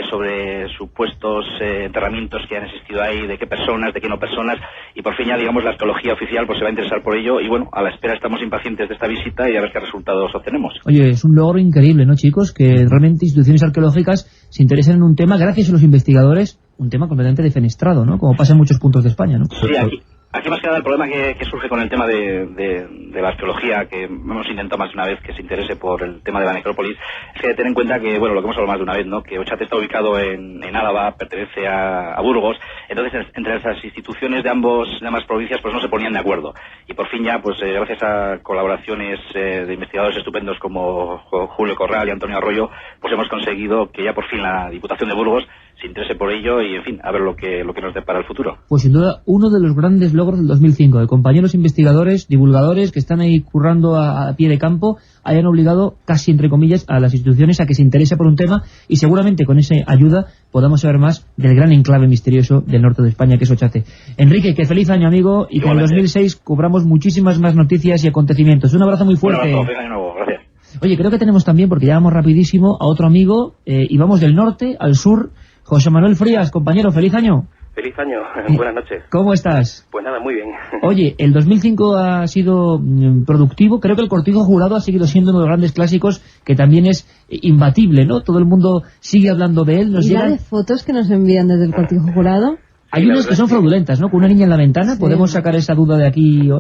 sobre supuestos enterramientos que han existido ahí, de qué personas, de qué no personas, y por fin ya, digamos, la arqueología oficial pues se va a interesar por ello, y bueno, a la espera estamos impacientes de esta visita y a ver qué resultados obtenemos. Oye, es un logro increíble, ¿no, chicos? Que realmente instituciones arqueológicas se interesen en un tema, gracias a los investigadores, un tema completamente defenestrado, ¿no? Como pasa en muchos puntos de España, ¿no? Sí, aquí más que nada el problema que surge con el tema de la arqueología, que hemos intentado más de una vez que se interese por el tema de la necrópolis, es que tener en cuenta que, bueno, lo que hemos hablado más de una vez, ¿no? Que Ochate está ubicado en Álava, pertenece a Burgos, entonces entre esas instituciones de ambas provincias pues no se ponían de acuerdo. Y por fin ya, pues gracias a colaboraciones de investigadores estupendos como Julio Corral y Antonio Arroyo, pues hemos conseguido que ya por fin la Diputación de Burgos se interese por ello y, en fin, a ver lo que nos depara el futuro. Pues sin duda, uno de los grandes logros del 2005, de compañeros investigadores, divulgadores que están ahí currando a pie de campo, hayan obligado, casi entre comillas, a las instituciones a que se interese por un tema y seguramente con esa ayuda podamos saber más del gran enclave misterioso del norte de España, que es Ochate. Enrique, que feliz año, amigo, y con el 2006 cubramos muchísimas más noticias y acontecimientos. Un abrazo muy fuerte. Un abrazo, feliz año nuevo, gracias. Oye, creo que tenemos también, porque ya vamos rapidísimo, a otro amigo, y vamos del norte al sur. José Manuel Frías, compañero, feliz año. Feliz año, buenas noches. ¿Cómo estás? Pues nada, muy bien. Oye, el 2005 ha sido productivo, creo que el Cortijo Jurado ha seguido siendo uno de los grandes clásicos que también es imbatible, ¿no? Todo el mundo sigue hablando de él. ¿Y de fotos que nos envían desde el Cortijo Jurado? Hay unas que son fraudulentas, ¿no? Con una niña en la ventana, sí. Podemos sacar esa duda de aquí,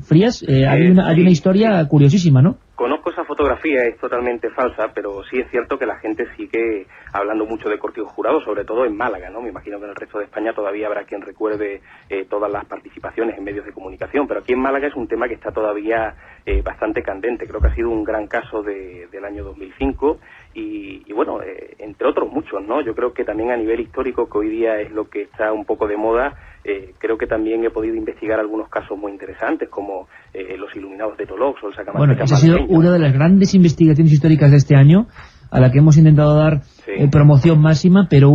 Frías. Hay una historia curiosísima, ¿no? Conozco esa fotografía, es totalmente falsa, pero sí es cierto que la gente sigue hablando mucho de Cortijo Jurado, sobre todo en Málaga, ¿no? Me imagino que en el resto de España todavía habrá quien recuerde todas las participaciones en medios de comunicación, pero aquí en Málaga es un tema que está todavía bastante candente. Creo que ha sido un gran caso del año 2005 y bueno, entre otros muchos, ¿no? Yo creo que también a nivel histórico, que hoy día es lo que está un poco de moda, creo que también he podido investigar algunos casos muy interesantes, como los iluminados de Tolox o el Sacamarte. Bueno, esa ha sido una de las grandes investigaciones históricas de este año. a la que hemos intentado dar promoción máxima, pero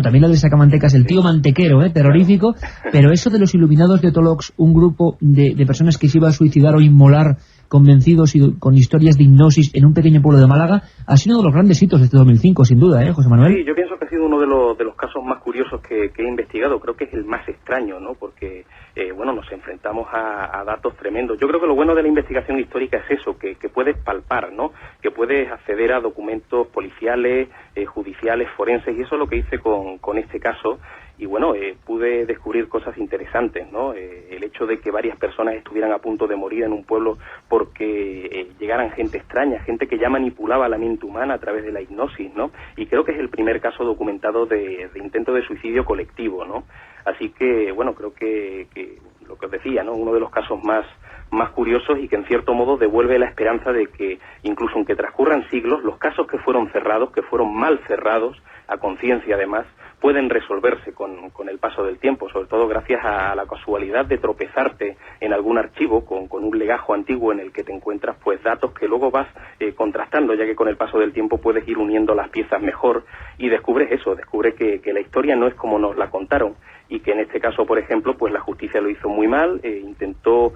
también la de Sacamantecas, el tío mantequero, terrorífico, pero eso de los iluminados de Tolox, un grupo de personas que se iba a suicidar o inmolar convencidos y con historias de hipnosis en un pequeño pueblo de Málaga, ha sido uno de los grandes hitos de este 2005, sin duda, José Manuel. Sí, yo pienso que ha sido uno de los casos más curiosos que he investigado. Creo que es el más extraño, ¿no? Porque, nos enfrentamos a datos tremendos. Yo creo que lo bueno de la investigación histórica es eso, que puedes palpar, ¿no? Que puedes acceder a documentos policiales, judiciales, forenses, y eso es lo que hice con este caso. Y pude descubrir cosas interesantes, ¿no? El hecho de que varias personas estuvieran a punto de morir en un pueblo porque llegaran gente extraña, gente que ya manipulaba la mente humana a través de la hipnosis, ¿no? Y creo que es el primer caso documentado de intento de suicidio colectivo, ¿no? Así que, creo que lo que os decía, ¿no? Uno de los casos más curiosos y que en cierto modo devuelve la esperanza de que incluso aunque transcurran siglos, los casos que fueron cerrados, que fueron mal cerrados, a conciencia además, pueden resolverse con el paso del tiempo, sobre todo gracias a la casualidad de tropezarte en algún archivo con un legajo antiguo en el que te encuentras pues datos que luego vas contrastando, ya que con el paso del tiempo puedes ir uniendo las piezas mejor y descubres que la historia no es como nos la contaron y que en este caso, por ejemplo, pues la justicia lo hizo muy mal, intentó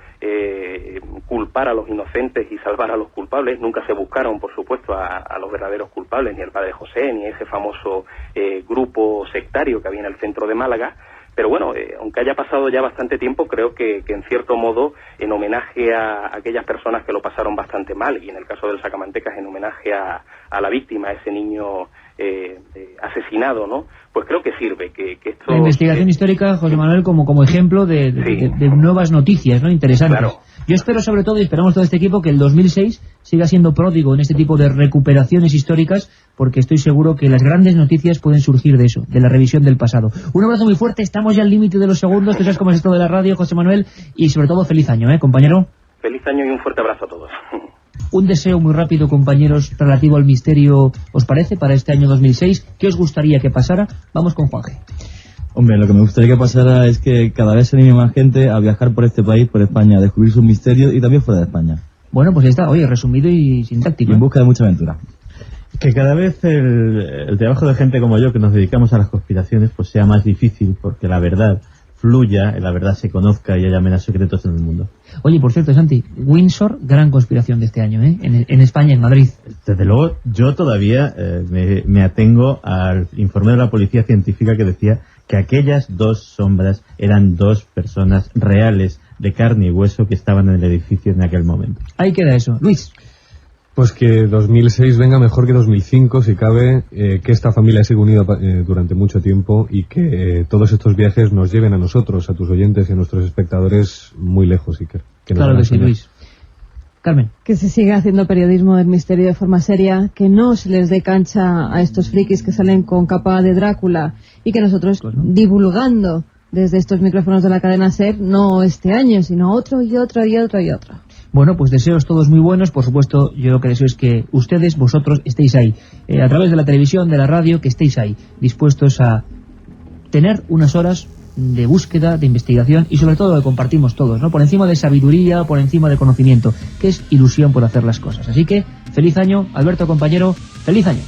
culpar a los inocentes y salvar a los culpables, nunca se buscaron, por supuesto, a los verdaderos culpables, ni al padre José, ni a ese famoso grupo sectario que había en el centro de Málaga, pero aunque haya pasado ya bastante tiempo, creo que en cierto modo, en homenaje a aquellas personas que lo pasaron bastante mal, y en el caso del Sacamantecas, en homenaje a la víctima, a ese niño asesinado, ¿no? Pues creo que sirve, que esto... La investigación histórica, José Manuel, como ejemplo de nuevas noticias, ¿no? Interesantes. Claro. Yo espero sobre todo, y esperamos todo este equipo, que el 2006 siga siendo pródigo en este tipo de recuperaciones históricas, porque estoy seguro que las grandes noticias pueden surgir de eso, de la revisión del pasado. Un abrazo muy fuerte, estamos ya al límite de los segundos, tú sabes cómo es esto de la radio, José Manuel, y sobre todo feliz año, compañero. Feliz año y un fuerte abrazo a todos. Un deseo muy rápido, compañeros, relativo al misterio, ¿os parece? Para este año 2006, ¿qué os gustaría que pasara? Vamos con Juanje. Hombre, lo que me gustaría que pasara es que cada vez se anime más gente a viajar por este país, por España, a descubrir sus misterios y también fuera de España. Bueno, pues ya está, oye, resumido y sintáctico. Y en busca de mucha aventura. Que cada vez el trabajo de gente como yo, que nos dedicamos a las conspiraciones, pues sea más difícil, porque la verdad fluya, la verdad se conozca y haya menos secretos en el mundo. Oye, por cierto, Santi, Windsor, gran conspiración de este año, en España, en Madrid. Desde luego, yo todavía me atengo al informe de la policía científica que decía que aquellas dos sombras eran dos personas reales, de carne y hueso, que estaban en el edificio en aquel momento. Ahí queda eso. Luis. Pues que 2006 venga mejor que 2005, si cabe, que esta familia siga unida durante mucho tiempo y que todos estos viajes nos lleven a nosotros, a tus oyentes y a nuestros espectadores muy lejos, Iker. Claro que sí, Luis. Carmen. Que se siga haciendo periodismo del misterio de forma seria, que no se les dé cancha a estos frikis que salen con capa de Drácula y que nosotros, divulgando desde estos micrófonos de la cadena SER, no este año, sino otro y otro y otro y otro. Bueno, pues deseos todos muy buenos. Por supuesto, yo lo que deseo es que ustedes, vosotros, estéis ahí, a través de la televisión, de la radio, que estéis ahí, dispuestos a tener unas horas de búsqueda, de investigación y sobre todo lo que compartimos todos, ¿no? Por encima de sabiduría, por encima de conocimiento, que es ilusión por hacer las cosas. Así que, feliz año, Alberto, compañero, feliz año.